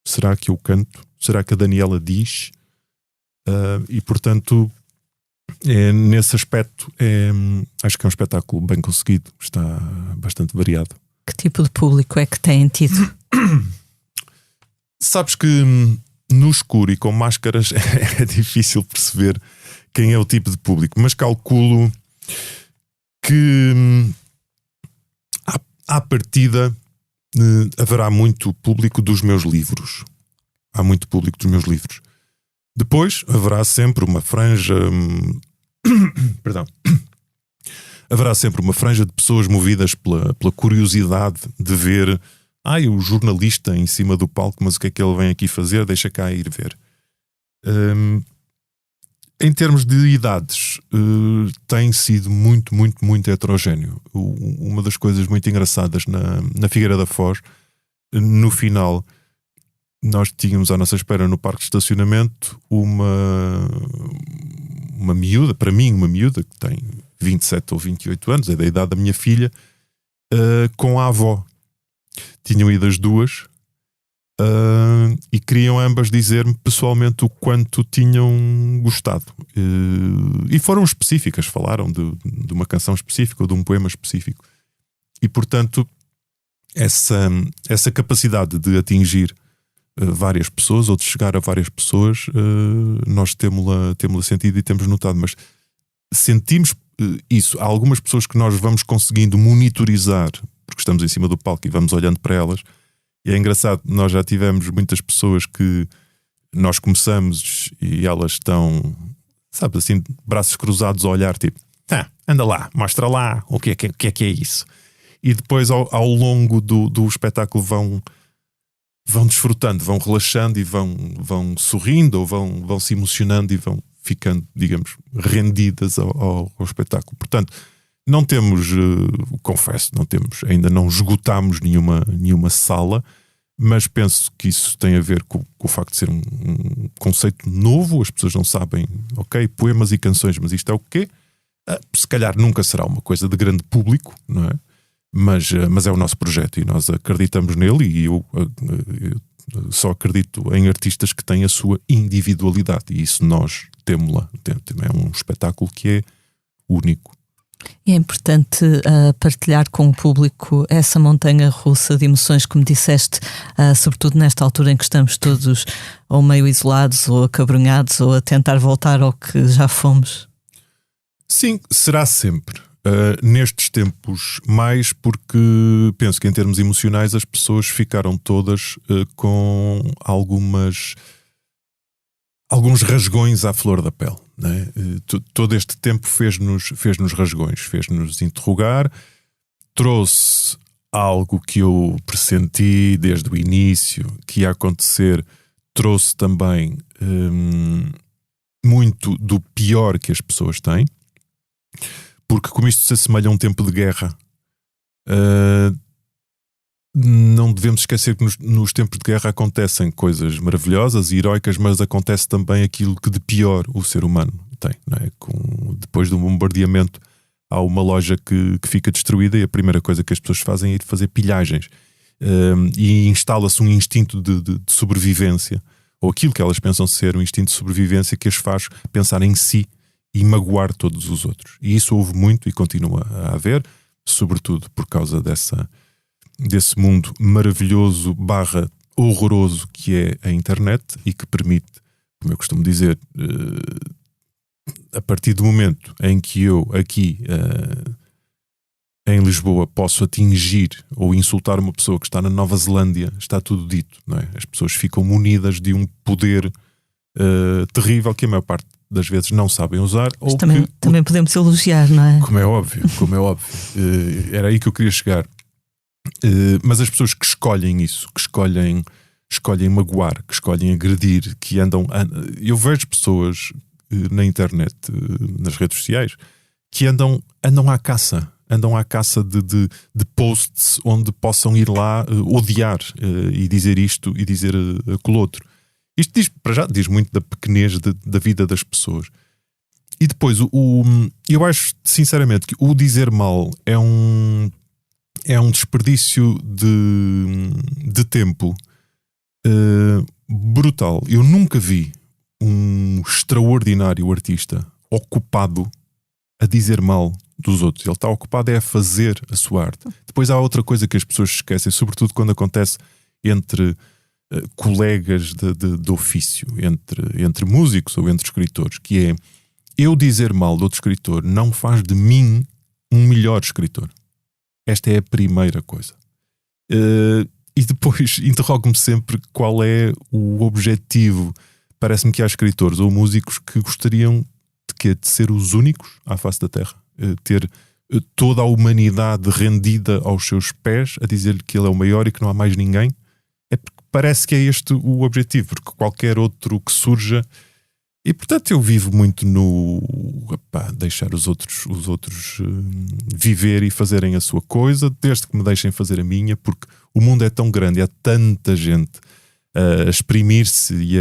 Será que eu canto? Será que a Daniela diz? E, portanto, nesse aspecto, acho que é um espetáculo bem conseguido. Está bastante variado. Que tipo de público é que têm tido? Sabes que no escuro e com máscaras é difícil perceber quem é o tipo de público, mas calculo que à partida haverá muito público dos meus livros. Há muito público dos meus livros. Depois haverá sempre uma franja perdão, haverá sempre uma franja de pessoas movidas pela curiosidade de ver o jornalista em cima do palco, mas o que é que ele vem aqui fazer? Deixa cá ir ver. Em termos de idades, tem sido muito, muito, muito heterogéneo. Uma das coisas muito engraçadas na Figueira da Foz, no final, nós tínhamos à nossa espera no parque de estacionamento uma miúda, para mim uma miúda que tem 27 ou 28 anos, é da idade da minha filha, com a avó. Tinham ido as duas e queriam ambas dizer-me pessoalmente o quanto tinham gostado. E foram específicas, falaram de uma canção específica ou de um poema específico. E, portanto, essa capacidade de atingir várias pessoas ou de chegar a várias pessoas, nós temos-la sentido e temos notado, mas sentimos isso. Há algumas pessoas que nós vamos conseguindo monitorizar, porque estamos em cima do palco e vamos olhando para elas, e é engraçado, nós já tivemos muitas pessoas que nós começamos e elas estão, sabe, assim, braços cruzados a olhar, tipo, anda lá, mostra lá, o que é isso? E depois ao longo do espetáculo vão desfrutando, vão relaxando e vão sorrindo ou vão se emocionando e vão ficando, digamos, rendidas ao espetáculo. Portanto, não temos, confesso, ainda não esgotámos nenhuma sala, mas penso que isso tem a ver com o facto de ser um conceito novo. As pessoas não sabem, poemas e canções, mas isto é o quê? Se calhar nunca será uma coisa de grande público, não é? Mas é o nosso projeto e nós acreditamos nele, e eu só acredito em artistas que têm a sua individualidade, e isso nós temos-la. É um espetáculo que é único. E é importante partilhar com o público essa montanha russa de emoções, como disseste, sobretudo nesta altura em que estamos todos ou meio isolados ou acabrunhados ou a tentar voltar ao que já fomos. Sim, será sempre. Nestes tempos mais, porque penso que em termos emocionais as pessoas ficaram todas com alguns rasgões à flor da pele, né? Todo este tempo fez-nos rasgões, fez-nos interrogar, trouxe algo que eu pressenti desde o início que ia acontecer, trouxe também muito do pior que as pessoas têm, porque como isto se assemelha a um tempo de guerra, não devemos esquecer que nos tempos de guerra acontecem coisas maravilhosas e heroicas, mas acontece também aquilo que de pior o ser humano tem, não é? Depois do bombardeamento há uma loja que fica destruída e a primeira coisa que as pessoas fazem é ir fazer pilhagens, e instala-se um instinto de sobrevivência, ou aquilo que elas pensam ser um instinto de sobrevivência, que as faz pensar em si e magoar todos os outros. E isso houve muito e continua a haver, sobretudo por causa desse mundo maravilhoso / horroroso que é a internet e que permite, como eu costumo dizer, a partir do momento em que eu aqui em Lisboa posso atingir ou insultar uma pessoa que está na Nova Zelândia, está tudo dito, não é? As pessoas ficam munidas de um poder terrível que a maior parte das vezes não sabem usar. Mas também podemos elogiar, não é? Como é óbvio. Era aí que eu queria chegar. Mas as pessoas que escolhem isso, que escolhem magoar, que escolhem agredir, que andam... Eu vejo pessoas na internet, nas redes sociais, que andam à caça. Andam à caça de posts onde possam ir lá odiar e dizer isto e dizer aquilo outro. Isto diz muito da pequenez da vida das pessoas. E depois, eu acho sinceramente que o dizer mal é um desperdício de tempo brutal. Eu nunca vi um extraordinário artista ocupado a dizer mal dos outros. Ele está ocupado a fazer a sua arte. Depois há outra coisa que as pessoas esquecem, sobretudo quando acontece entre colegas de ofício, entre músicos ou entre escritores, que é: eu dizer mal de outro escritor não faz de mim um melhor escritor. Esta é a primeira coisa. E depois interrogo-me sempre qual é o objetivo. Parece-me que há escritores ou músicos que gostariam de ser os únicos à face da Terra, ter toda a humanidade rendida aos seus pés, a dizer-lhe que ele é o maior e que não há mais ninguém. É porque parece que é este o objetivo, porque qualquer outro que surja... E portanto eu vivo muito no deixar os outros viver e fazerem a sua coisa, desde que me deixem fazer a minha, porque o mundo é tão grande e há tanta gente a exprimir-se e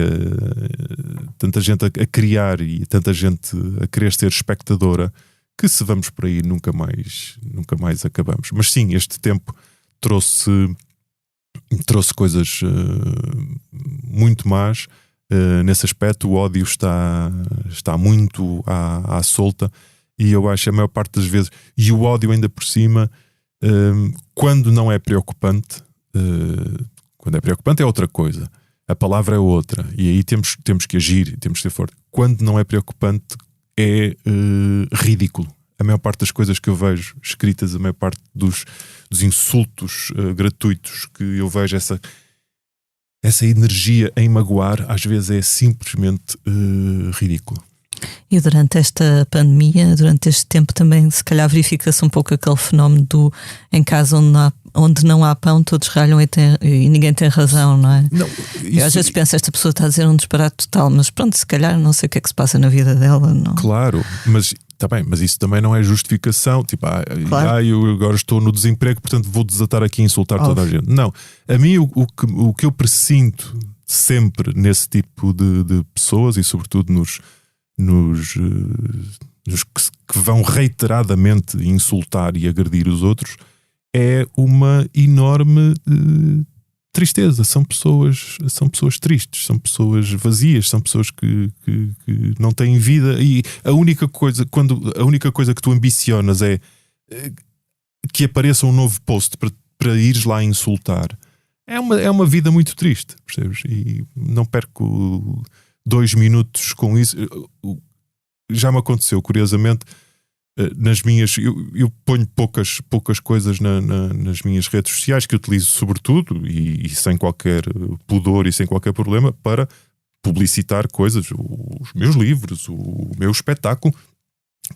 tanta gente a criar e tanta gente a querer ser espectadora, que se vamos por aí nunca mais acabamos. Mas sim, este tempo trouxe coisas muito más. Nesse aspecto o ódio está muito à solta, e eu acho a maior parte das vezes, e o ódio ainda por cima, quando não é preocupante, quando é preocupante é outra coisa, a palavra é outra, e aí temos que agir, temos que ser forte. Quando não é preocupante é ridículo. A maior parte das coisas que eu vejo escritas, a maior parte dos insultos gratuitos que eu vejo, essa energia em magoar, às vezes é simplesmente ridículo. E durante esta pandemia, durante este tempo também, se calhar verifica-se um pouco aquele fenómeno do em casa onde não há pão, todos ralham e ninguém tem razão, não é? Não, eu às vezes penso, esta pessoa está a dizer um disparate total, mas pronto, se calhar não sei o que é que se passa na vida dela. Não? Claro, mas está bem, mas isso também não é justificação, tipo, claro. Eu agora estou no desemprego, portanto vou desatar aqui e insultar toda a gente. Não, a mim o que eu presinto sempre nesse tipo de pessoas, e sobretudo nos que vão reiteradamente insultar e agredir os outros, é uma enorme tristeza. São pessoas tristes, são pessoas vazias, são pessoas que não têm vida, e a única coisa que tu ambicionas é que apareça um novo post para ires lá insultar. É uma vida muito triste, percebes? E não perco 2 minutos com isso. Já me aconteceu, curiosamente, nas minhas... Eu ponho poucas coisas nas minhas redes sociais, que utilizo sobretudo e sem qualquer pudor e sem qualquer problema, para publicitar coisas, os meus livros, o meu espetáculo.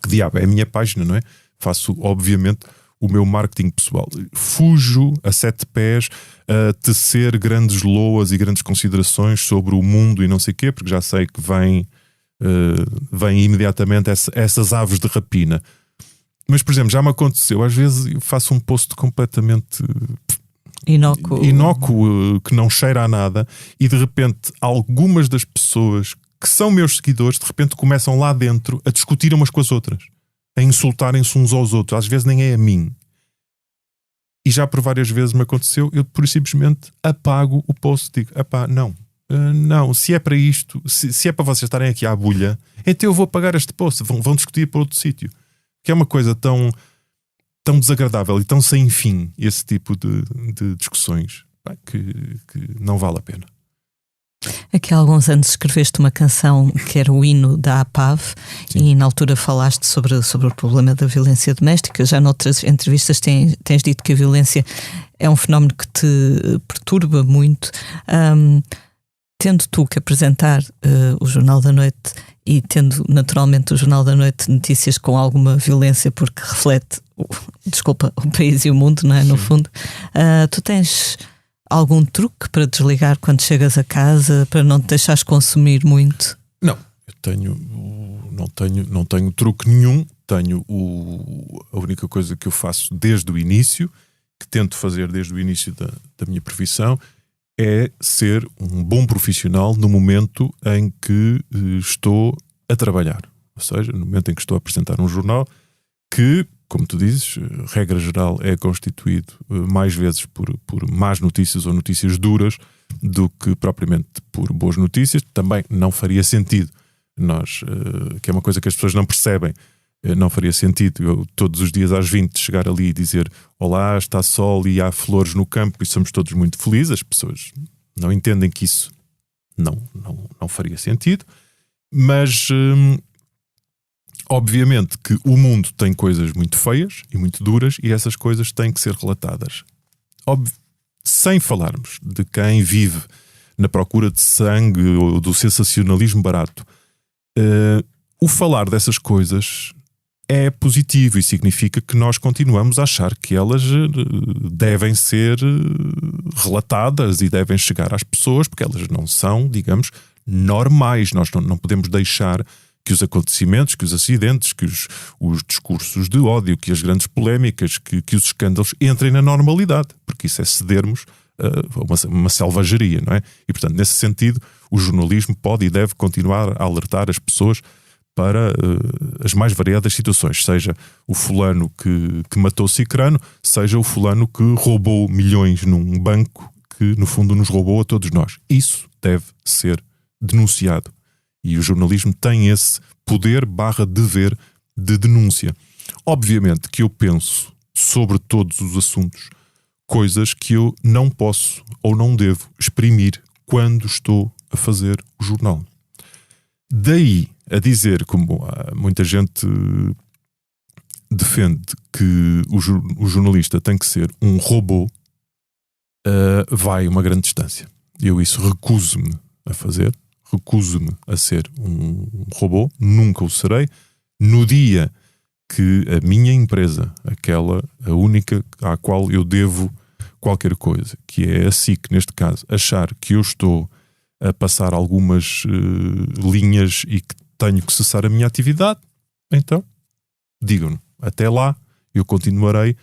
Que diabo, é a minha página, não é? Faço, obviamente, o meu marketing pessoal. Fujo a 7 pés a tecer grandes loas e grandes considerações sobre o mundo e não sei o quê, porque já sei que vem imediatamente essas aves de rapina. Mas, por exemplo, já me aconteceu, às vezes eu faço um post completamente inócuo, que não cheira a nada, e de repente algumas das pessoas que são meus seguidores de repente começam lá dentro a discutir umas com as outras, a insultarem-se uns aos outros. Às vezes nem é a mim. E já por várias vezes me aconteceu, eu por simplesmente apago o post e digo, não, Não, se é para isto, se é para vocês estarem aqui à bulha, então eu vou pagar este post, vão discutir para outro sítio. Que é uma coisa tão desagradável e tão sem fim, esse tipo de discussões, que não vale a pena. Aqui há alguns anos escreveste uma canção que era o hino da APAV. Sim. E na altura falaste sobre o problema da violência doméstica. Já noutras entrevistas tens dito que a violência é um fenómeno que te perturba muito. Tendo tu que apresentar o Jornal da Noite e tendo naturalmente o Jornal da Noite notícias com alguma violência, porque reflete o país e o mundo, não é? No fundo, tu tens algum truque para desligar quando chegas a casa, para não te deixares consumir muito? Não, não tenho truque nenhum. A única coisa que eu faço desde o início, que tento fazer desde o início da minha profissão, é ser um bom profissional no momento em que estou a trabalhar. Ou seja, no momento em que estou a apresentar um jornal que, como tu dizes, regra geral é constituído mais vezes por más notícias ou notícias duras do que propriamente por boas notícias. Também não faria sentido que é uma coisa que as pessoas não percebem, não faria sentido eu todos os dias às 20 chegar ali e dizer olá, está sol e há flores no campo e somos todos muito felizes. As pessoas não entendem que isso não faria sentido, mas obviamente que o mundo tem coisas muito feias e muito duras e essas coisas têm que ser relatadas. Sem falarmos de quem vive na procura de sangue ou do sensacionalismo barato, o falar dessas coisas é positivo e significa que nós continuamos a achar que elas devem ser relatadas e devem chegar às pessoas, porque elas não são, digamos, normais. Nós não podemos deixar que os acontecimentos, que os acidentes, que os discursos de ódio, que as grandes polémicas, que os escândalos entrem na normalidade, porque isso é cedermos a uma selvageria, não é? E, portanto, nesse sentido, o jornalismo pode e deve continuar a alertar as pessoas para as mais variadas situações, seja o fulano que matou Cicrano, seja o fulano que roubou milhões num banco, que no fundo nos roubou a todos nós. Isso deve ser denunciado. E o jornalismo tem esse poder/dever de denúncia. Obviamente que eu penso sobre todos os assuntos coisas que eu não posso ou não devo exprimir quando estou a fazer o jornal. Daí a dizer, como muita gente defende que o jornalista tem que ser um robô, vai uma grande distância. Eu isso recuso-me a fazer, recuso-me a ser um robô, nunca o serei. No dia que a minha empresa, a única à qual eu devo qualquer coisa, que é a SIC neste caso, achar que eu estou a passar algumas linhas e que tenho que cessar a minha atividade, então digam-me, até lá eu continuarei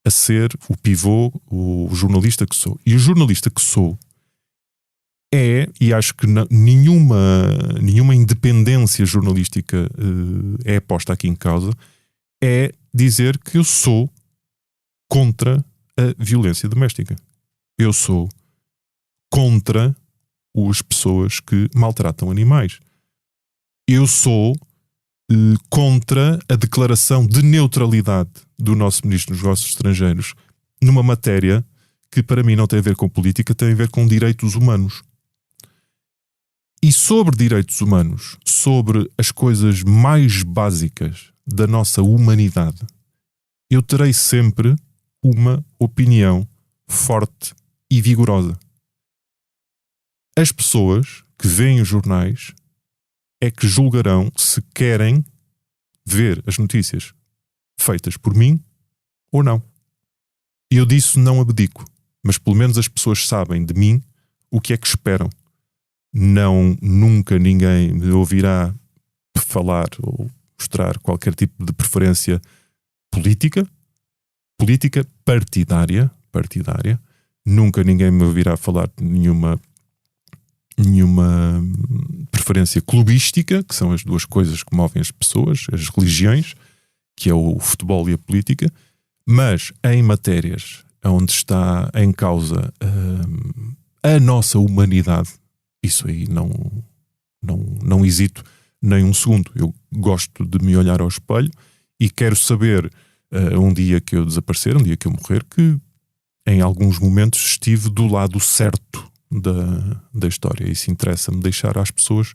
a ser o pivô, o jornalista que sou. E o jornalista que sou e acho que nenhuma independência jornalística é posta aqui em causa, é dizer que eu sou contra a violência doméstica. Eu sou contra as pessoas que maltratam animais. Eu sou contra a declaração de neutralidade do nosso Ministro dos Negócios Estrangeiros numa matéria que para mim não tem a ver com política, tem a ver com direitos humanos. E sobre direitos humanos, sobre as coisas mais básicas da nossa humanidade, eu terei sempre uma opinião forte e vigorosa. As pessoas que veem os jornais é que julgarão se querem ver as notícias feitas por mim ou não. E eu disso não abdico, mas pelo menos as pessoas sabem de mim o que é que esperam. Nunca ninguém me ouvirá falar ou mostrar qualquer tipo de preferência política partidária. Nunca ninguém me ouvirá falar de nenhuma preferência clubística, que são as duas coisas que movem as pessoas, as religiões, que é o futebol e a política, mas em matérias onde está em causa a nossa humanidade, isso aí não hesito nem um segundo. Eu gosto de me olhar ao espelho e quero saber, um dia que eu desaparecer, um dia que eu morrer, que em alguns momentos estive do lado certo da história. Isso interessa-me deixar às pessoas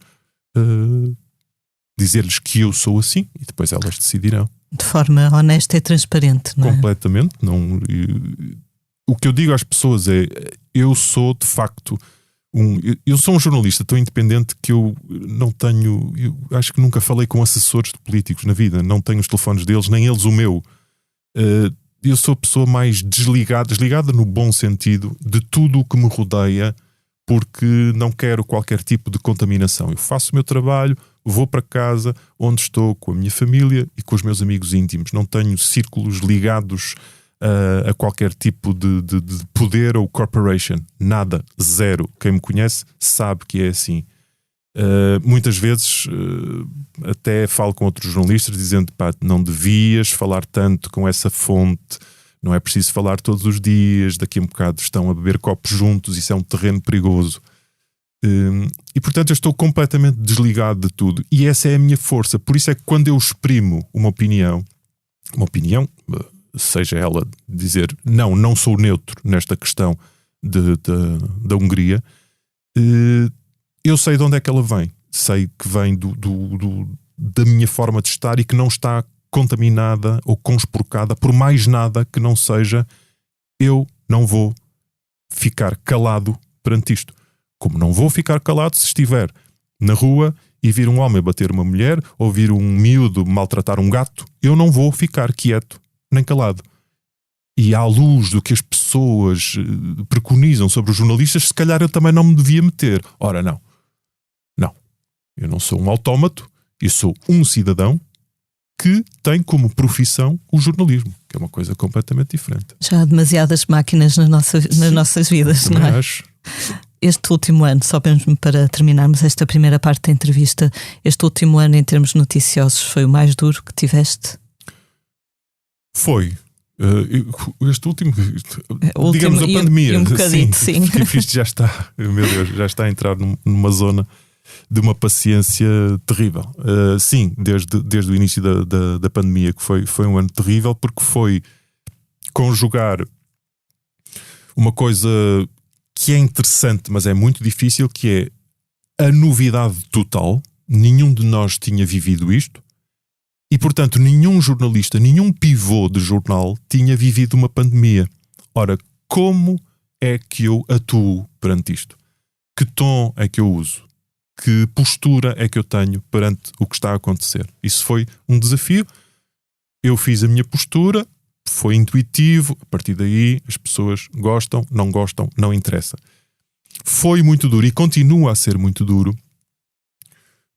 dizer-lhes que eu sou assim e depois elas decidirão. De forma honesta e transparente, não é? Completamente. O que eu digo às pessoas é: eu sou de facto eu sou um jornalista tão independente que eu não tenho, eu acho que nunca falei com assessores de políticos na vida, não tenho os telefones deles, nem eles o meu. Eu sou a pessoa mais desligada no bom sentido de tudo o que me rodeia, porque não quero qualquer tipo de contaminação. Eu faço o meu trabalho, vou para casa onde estou com a minha família e com os meus amigos íntimos. Não tenho círculos ligados a qualquer tipo de poder ou corporation. Nada, zero. Quem me conhece sabe que é assim. Muitas vezes até falo com outros jornalistas dizendo: pá, não devias falar tanto com essa fonte, não é preciso falar todos os dias, daqui a um bocado estão a beber copos juntos, isso é um terreno perigoso. E portanto eu estou completamente desligado de tudo, e essa é a minha força. Por isso é que quando eu exprimo uma opinião, seja ela dizer não sou neutro nesta questão da Hungria, eu sei de onde é que ela vem. Sei que vem da minha forma de estar e que não está contaminada ou conspurcada por mais nada que não seja: eu não vou ficar calado perante isto. Como não vou ficar calado se estiver na rua e vir um homem bater uma mulher ou vir um miúdo maltratar um gato, eu não vou ficar quieto nem calado. E à luz do que as pessoas preconizam sobre os jornalistas, se calhar eu também não me devia meter. Ora, não. Eu não sou um autómato, eu sou um cidadão que tem como profissão o jornalismo, que é uma coisa completamente diferente. Já há demasiadas máquinas nas nossas vidas, não é? Acho. Este último ano, só mesmo para terminarmos esta primeira parte da entrevista, este último ano em termos noticiosos foi o mais duro que tiveste? Foi. Este último, digamos, a pandemia. Um bocadinho, sim. Isto já está, meu Deus, já está a entrar numa zona de uma paciência terrível. Sim, desde o início da pandemia, que foi um ano terrível, porque foi conjugar uma coisa que é interessante, mas é muito difícil, que é a novidade total. Nenhum de nós tinha vivido isto. E, portanto, nenhum jornalista, nenhum pivô de jornal tinha vivido uma pandemia. Ora, como é que eu atuo perante isto? Que tom é que eu uso? Que postura é que eu tenho perante o que está a acontecer? Isso foi um desafio. Eu fiz a minha postura, foi intuitivo. A partir daí, as pessoas gostam, não interessa. Foi muito duro e continua a ser muito duro,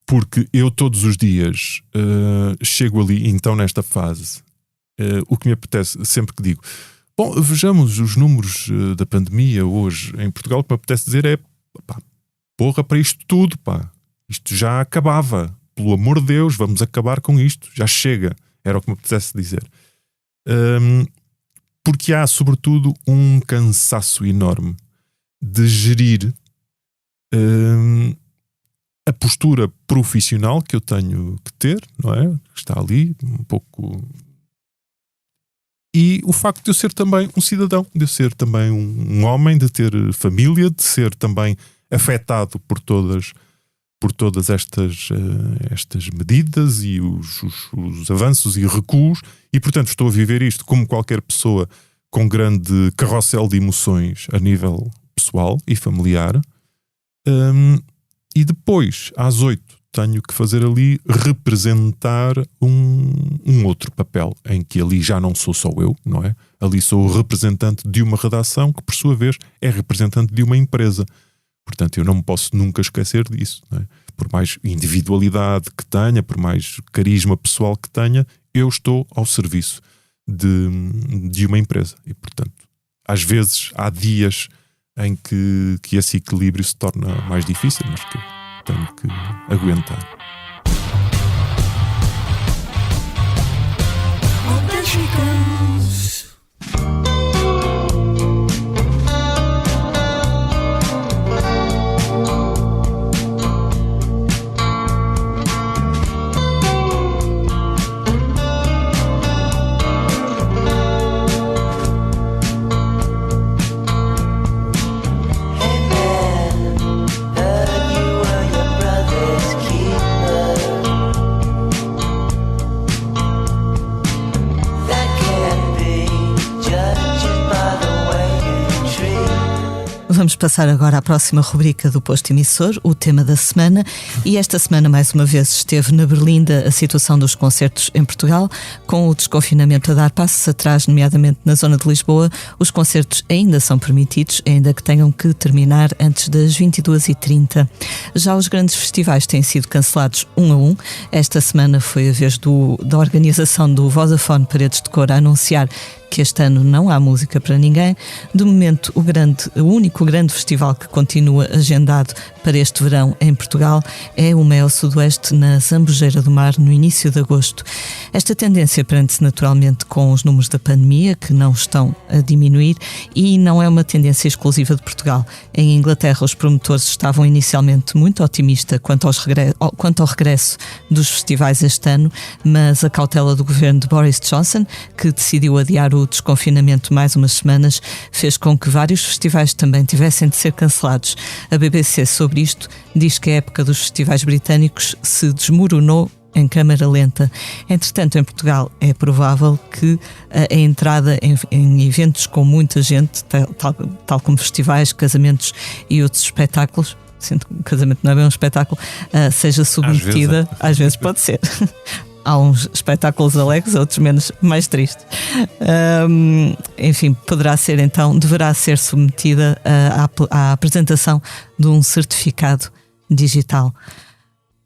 porque eu todos os dias chego ali, então nesta fase, o que me apetece, sempre que digo, bom, vejamos os números da pandemia hoje em Portugal, o que me apetece dizer é: pá, porra, para isto tudo, pá, isto já acabava, pelo amor de Deus, vamos acabar com isto, já chega, era o que me apetece dizer. Porque há sobretudo um cansaço enorme de gerir a postura profissional que eu tenho que ter, não é? Está ali um pouco. E o facto de eu ser também um cidadão, de eu ser também um homem, de ter família, de ser também afetado por todas estas medidas e os avanços e recuos, e portanto estou a viver isto como qualquer pessoa com grande carrossel de emoções a nível pessoal e familiar. E depois, às 8, tenho que fazer ali representar um outro papel, em que ali já não sou só eu, não é? Ali sou o representante de uma redação que, por sua vez, é representante de uma empresa. Portanto, eu não me posso nunca esquecer disso, não é? Por mais individualidade que tenha, por mais carisma pessoal que tenha, eu estou ao serviço de uma empresa. E, portanto, às vezes há dias em que esse equilíbrio se torna mais difícil, mas que tenho que aguentar. Vamos passar agora à próxima rubrica do Posto Emissor, o tema da semana. E esta semana, mais uma vez, esteve na berlinda a situação dos concertos em Portugal. Com o desconfinamento a dar passos atrás, nomeadamente na zona de Lisboa, os concertos ainda são permitidos, ainda que tenham que terminar antes das 22h30. Já os grandes festivais têm sido cancelados um a um. Esta semana foi a vez da organização do Vodafone Paredes de Cor a anunciar que este ano não há música para ninguém. De momento, o único grande festival que continua agendado para este verão em Portugal é o Mel Sudoeste na Zambujeira do Mar, no início de agosto. Esta tendência prende-se naturalmente com os números da pandemia, que não estão a diminuir, e não é uma tendência exclusiva de Portugal. Em Inglaterra, os promotores estavam inicialmente muito otimistas quanto ao regresso dos festivais este ano, mas a cautela do governo de Boris Johnson, que decidiu adiar o desconfinamento mais umas semanas, fez com que vários festivais também tivessem de ser cancelados. A BBC sobre isto diz que a época dos festivais britânicos se desmoronou em câmara lenta. Entretanto, em Portugal é provável que a entrada em eventos com muita gente, tal como festivais, casamentos e outros espetáculos, sendo que o casamento não é bem um espetáculo, seja submetida, às vezes pode ser. Há uns espetáculos alegres, outros mais tristes. Enfim, deverá ser submetida à apresentação de um certificado digital.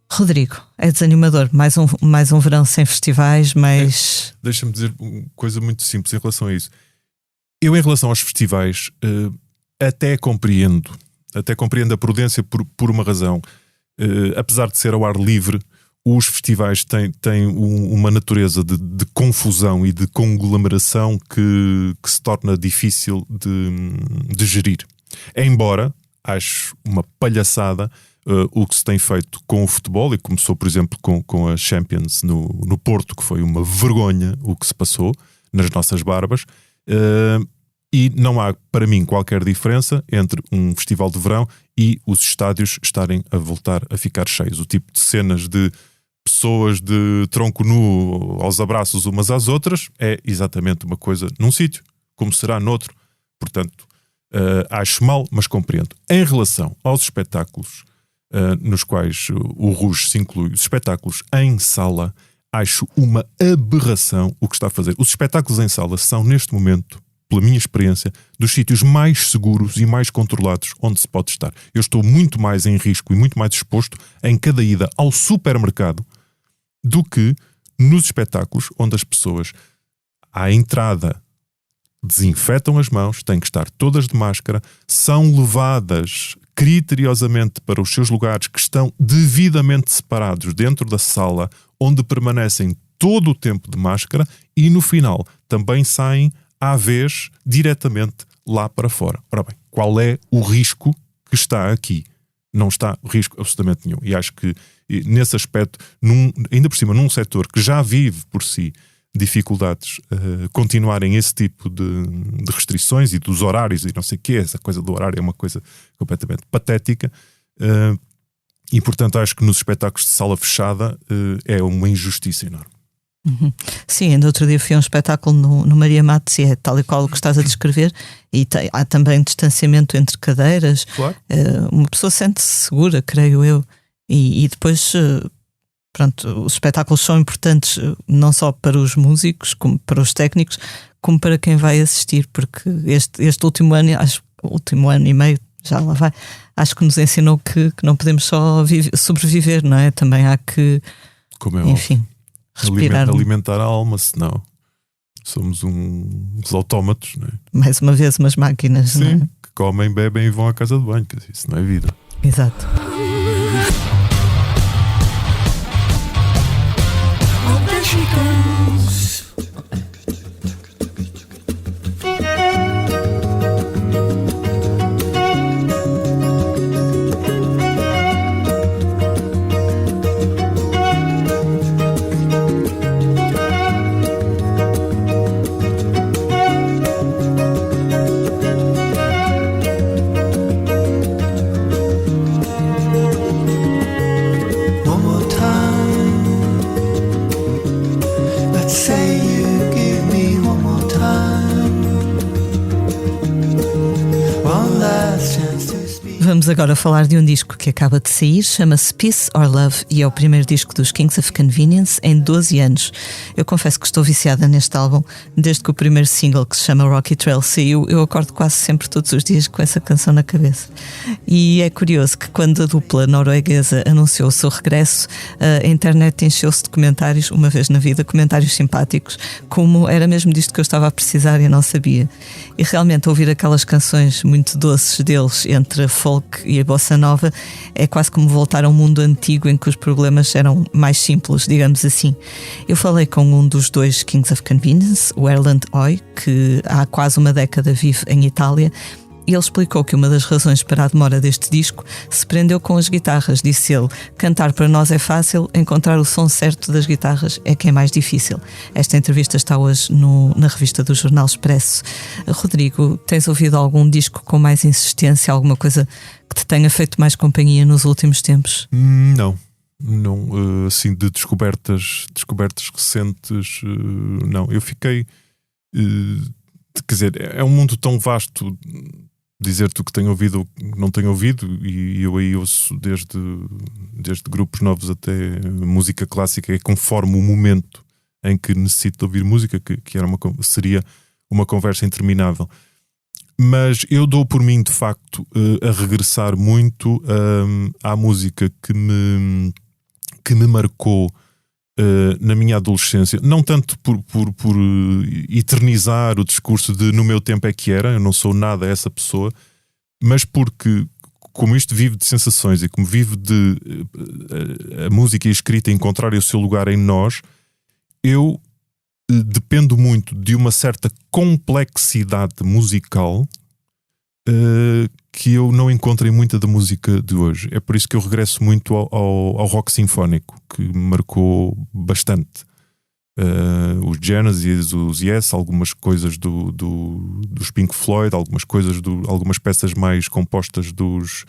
Rodrigo, é desanimador. Mais um verão sem festivais, mas... Deixa-me dizer uma coisa muito simples em relação a isso. Eu, em relação aos festivais, até compreendo a prudência por uma razão. Apesar de ser ao ar livre, os festivais têm uma natureza de confusão e de conglomeração que se torna difícil de gerir. Embora acho uma palhaçada o que se tem feito com o futebol, e começou, por exemplo, com a Champions no Porto, que foi uma vergonha o que se passou nas nossas barbas. E não há, para mim, qualquer diferença entre um festival de verão e os estádios estarem a voltar a ficar cheios. O tipo de cenas de pessoas de tronco nu aos abraços umas às outras é exatamente uma coisa num sítio, como será noutro. Portanto, acho mal, mas compreendo. Em relação aos espetáculos nos quais o Rouge se inclui, os espetáculos em sala, acho uma aberração o que está a fazer. Os espetáculos em sala são, neste momento, pela minha experiência, dos sítios mais seguros e mais controlados onde se pode estar. Eu estou muito mais em risco e muito mais exposto em cada ida ao supermercado do que nos espetáculos onde as pessoas, à entrada, desinfetam as mãos, têm que estar todas de máscara, são levadas criteriosamente para os seus lugares que estão devidamente separados dentro da sala, onde permanecem todo o tempo de máscara, e no final também saem à vez diretamente lá para fora. Ora bem, qual é o risco que está aqui? Não está risco absolutamente nenhum. E acho que nesse aspecto, ainda por cima, num setor que já vive por si dificuldades, continuarem esse tipo de restrições e dos horários e não sei o quê, essa coisa do horário é uma coisa completamente patética, e portanto acho que nos espetáculos de sala fechada é uma injustiça enorme. Uhum. Sim, ainda outro dia fui a um espetáculo no Maria Matos, e é tal e qual o que estás a descrever, e há também distanciamento entre cadeiras. Claro. Uma pessoa sente-se segura, creio eu, e depois pronto, os espetáculos são importantes não só para os músicos, como para os técnicos, como para quem vai assistir, porque este último ano e meio, já lá vai, acho que nos ensinou que não podemos só sobreviver, não é? Também há que, como é, enfim, respirar. Alimentar a alma, senão somos uns autómatos, não é? Mais uma vez, umas máquinas. Sim, não é? que comem, bebem e vão à casa de banho, que isso não é vida. Exato. Vamos agora falar de um disco que acaba de sair, chama-se Peace or Love e é o primeiro disco dos Kings of Convenience em 12 anos. Eu confesso que estou viciada neste álbum desde que o primeiro single, que se chama Rocky Trail, saiu. Eu acordo quase sempre todos os dias com essa canção na cabeça. E é curioso que quando a dupla norueguesa anunciou o seu regresso, a internet encheu-se de comentários, uma vez na vida, comentários simpáticos, como era mesmo disto que eu estava a precisar e não sabia. E realmente ouvir aquelas canções muito doces deles entre a folk e a bossa nova é quase como voltar a um mundo antigo em que os problemas eram mais simples, digamos assim. Eu falei com um dos dois Kings of Convenience, o Erlend Øy, que há quase uma década vive em Itália, e ele explicou que uma das razões para a demora deste disco se prendeu com as guitarras. Disse ele: cantar para nós é fácil, encontrar o som certo das guitarras é que é mais difícil. Esta entrevista está hoje na revista do Jornal Expresso. Rodrigo, tens ouvido algum disco com mais insistência, alguma coisa que te tenha feito mais companhia nos últimos tempos? Não, assim, de descobertas recentes, não. Eu fiquei, quer dizer, é um mundo tão vasto. Dizer-te o que tenho ouvido ou não tenho ouvido, e eu aí ouço desde grupos novos até música clássica, e conforme o momento em que necessito de ouvir música, que seria uma conversa interminável. Mas eu dou por mim, de facto, a regressar muito à música que me marcou na minha adolescência, não tanto por eternizar o discurso de no meu tempo é que era, eu não sou nada essa pessoa, mas porque, como isto vive de sensações e como vive de a música e a escrita encontrarem o seu lugar em nós, eu dependo muito de uma certa complexidade musical que eu não encontro em muita da música de hoje. É por isso que eu regresso muito ao rock sinfónico, que me marcou bastante. Os Genesis, os Yes, algumas coisas dos Pink Floyd, algumas peças mais compostas dos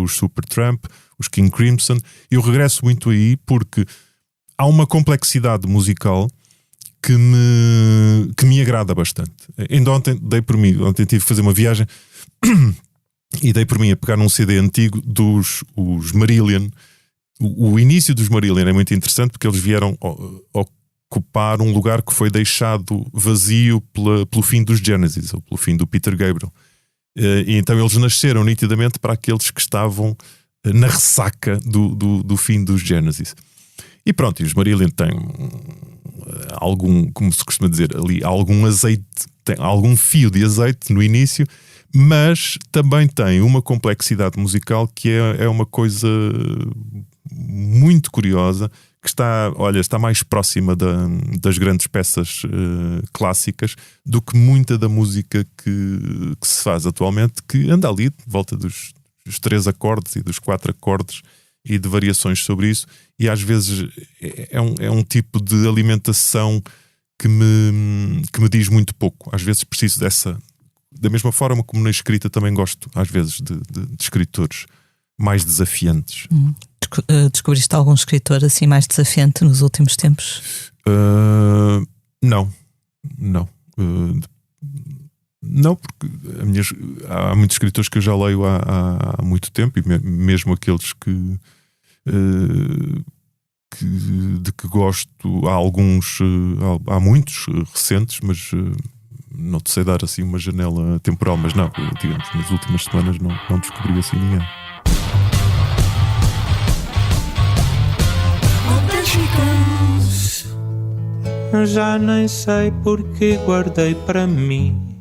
Supertramp, os King Crimson. Eu regresso muito aí porque há uma complexidade musical que me agrada bastante. Ainda ontem tive que fazer uma viagem e dei por mim a pegar num CD antigo os Marillion. O início dos Marillion é muito interessante porque eles vieram ocupar um lugar que foi deixado vazio pelo fim dos Genesis, ou pelo fim do Peter Gabriel. E então eles nasceram nitidamente para aqueles que estavam na ressaca do fim dos Genesis. E pronto, e os Marillion têm algum, como se costuma dizer ali, algum azeite, tem algum fio de azeite no início, mas também tem uma complexidade musical que é uma coisa muito curiosa, que está mais próxima das grandes peças clássicas do que muita da música que se faz atualmente, que anda ali de volta dos 3 acordes e dos 4 acordes e de variações sobre isso, e às vezes é um tipo de alimentação que me diz muito pouco. Às vezes preciso dessa. Da mesma forma como na escrita também gosto, às vezes, de escritores mais desafiantes. Descobriste algum escritor assim mais desafiante nos últimos tempos? Não. Não, porque há muitos escritores que eu já leio há muito tempo, e mesmo aqueles de que gosto, há muitos recentes, mas não te sei dar assim uma janela temporal, mas não, digamos, nas últimas semanas não descobri assim ninguém. Já nem sei porque guardei para mim,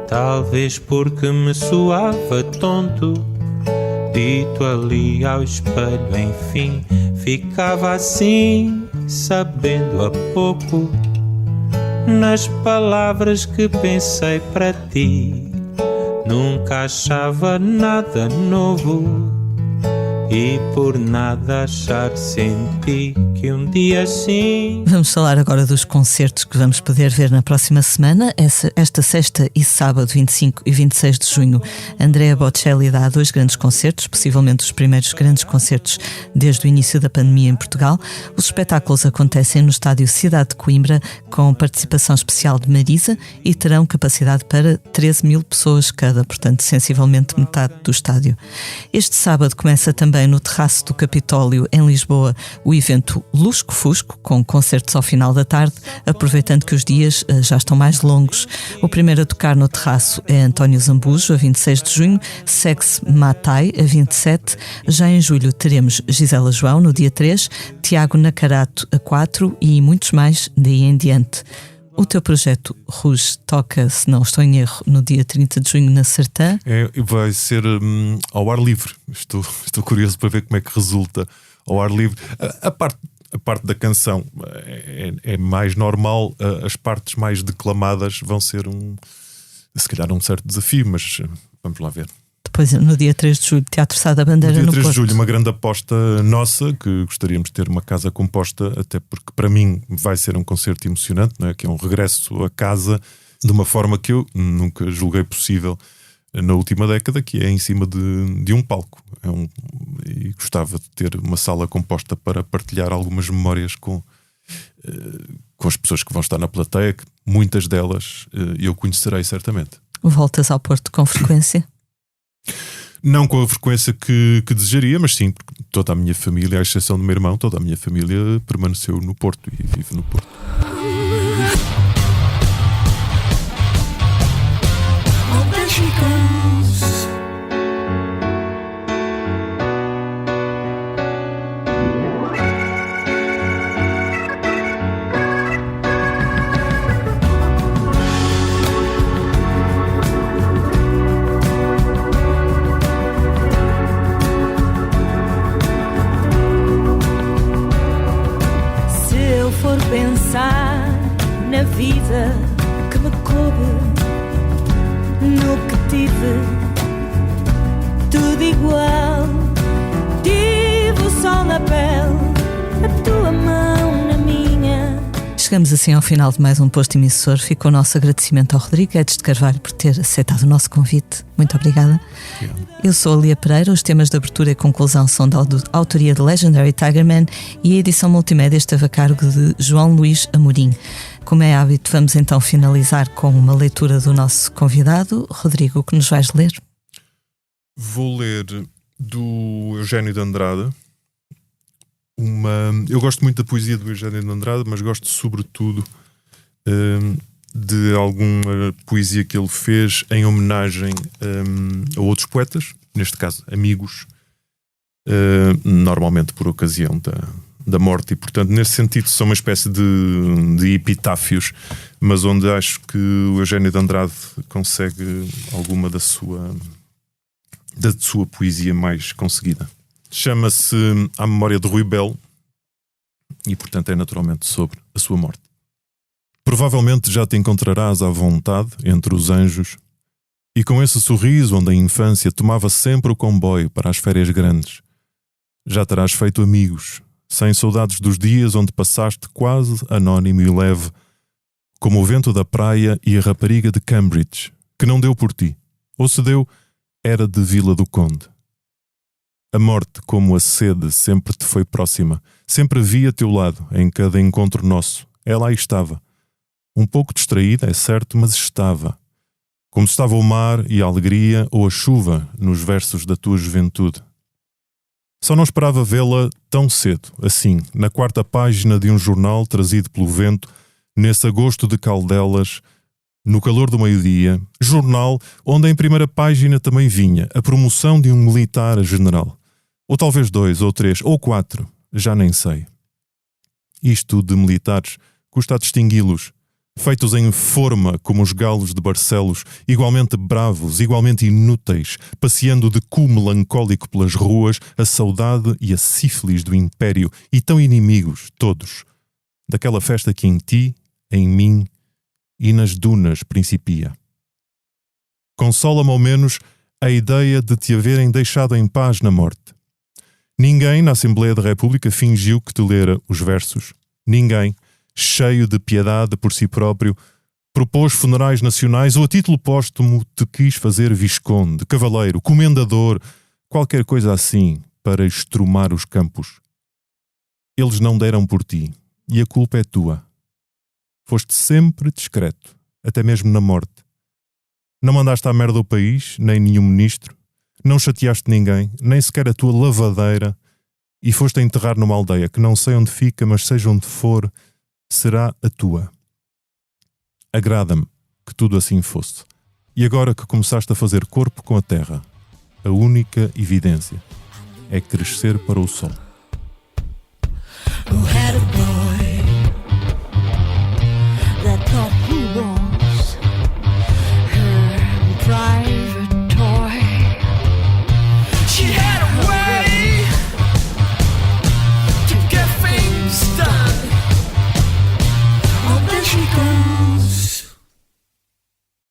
talvez porque me soava tonto, dito ali ao espelho, enfim, ficava assim, sabendo a pouco, nas palavras que pensei para ti. Nunca achava nada novo, e por nada achar senti que um dia sim. Vamos falar agora dos concertos que vamos poder ver na próxima semana. Esta sexta e sábado, 25 e 26 de junho, Andrea Bocelli dá 2 grandes concertos, possivelmente os primeiros grandes concertos desde o início da pandemia em Portugal. Os espetáculos acontecem no estádio Cidade de Coimbra, com participação especial de Marisa, e terão capacidade para 13 mil pessoas cada, portanto sensivelmente metade do estádio. Este sábado começa também no terraço do Capitólio, em Lisboa, o evento Lusco Fusco, com concertos ao final da tarde, aproveitando que os dias já estão mais longos. O primeiro a tocar no terraço é António Zambujo, a 26 de junho, segue-se Matai, a 27. Já em julho teremos Gisela João, no dia 3, Tiago Nacarato, a 4, e muitos mais daí em diante. O teu projeto Rouge toca, se não estou em erro, no dia 30 de junho na Sertã. Vai ser ao ar livre. Estou curioso para ver como é que resulta ao ar livre. A parte da canção é mais normal, as partes mais declamadas vão ser se calhar um certo desafio, mas vamos lá ver. Depois, no dia 3 de julho, Teatro Sá da Bandeira no Porto. No dia 3 de julho, uma grande aposta nossa, que gostaríamos de ter uma casa composta, até porque para mim vai ser um concerto emocionante, não é? Que é um regresso a casa de uma forma que eu nunca julguei possível na última década, que é em cima de um palco. E gostava de ter uma sala composta para partilhar algumas memórias com as pessoas que vão estar na plateia, que muitas delas eu conhecerei certamente. Voltas ao Porto com frequência? Não com a frequência que desejaria, mas sim, porque toda a minha família, à exceção do meu irmão, toda a minha família permaneceu no Porto e vive no Porto. Pensar na vida que me coube, no que tive, tudo igual. Tive o sol na pele, a tua mão na minha. Chegamos assim ao final de mais um Posto Emissor. Fica o nosso agradecimento ao Rodrigo Edes de Carvalho por ter aceitado o nosso convite. Muito obrigada. Eu sou a Lia Pereira. Os temas de abertura e conclusão são da autoria de Legendary Tigerman e a edição multimédia esteve a cargo de João Luís Amorim. Como é hábito, vamos então finalizar com uma leitura do nosso convidado. Rodrigo, o que nos vais ler? Vou ler do Eugénio de Andrade. Eu gosto muito da poesia do Eugénio de Andrade, mas gosto sobretudo de alguma poesia que ele fez em homenagem a outros poetas, neste caso amigos, normalmente por ocasião da morte, e portanto nesse sentido são uma espécie de epitáfios, mas onde acho que o Eugénio de Andrade consegue alguma da sua poesia mais conseguida. Chama-se A Memória de Rui Belo e portanto é naturalmente sobre a sua morte. Provavelmente já te encontrarás à vontade entre os anjos e com esse sorriso onde a infância tomava sempre o comboio para as férias grandes. Já terás feito amigos, sem saudades dos dias onde passaste quase anónimo e leve, como o vento da praia e a rapariga de Cambridge, que não deu por ti, ou se deu, era de Vila do Conde. A morte, como a sede, sempre te foi próxima, sempre vi a teu lado, em cada encontro nosso. Ela aí estava. Um pouco distraída, é certo, mas estava. Como estava o mar e a alegria ou a chuva nos versos da tua juventude. Só não esperava vê-la tão cedo, assim, na 4ª página de um jornal trazido pelo vento, nesse agosto de Caldelas, no calor do meio-dia, jornal onde em primeira página também vinha a promoção de um militar a general. Ou talvez 2, ou 3, ou 4, já nem sei. Isto de militares custa a distingui-los, feitos em forma como os galos de Barcelos, igualmente bravos, igualmente inúteis, passeando de cu melancólico pelas ruas, a saudade e a sífilis do império, e tão inimigos, todos, daquela festa que em ti, em mim e nas dunas principia. Consola-me ao menos a ideia de te haverem deixado em paz na morte. Ninguém na Assembleia da República fingiu que te lera os versos. Ninguém, cheio de piedade por si próprio, propôs funerais nacionais ou a título póstumo te quis fazer visconde, cavaleiro, comendador, qualquer coisa assim, para estrumar os campos. Eles não deram por ti, e a culpa é tua. Foste sempre discreto, até mesmo na morte. Não mandaste à merda o país, nem nenhum ministro, não chateaste ninguém, nem sequer a tua lavadeira, e foste a enterrar numa aldeia que não sei onde fica, mas seja onde for, será a tua. Agrada-me que tudo assim fosse. E agora que começaste a fazer corpo com a terra, a única evidência é crescer para o sol. Who had a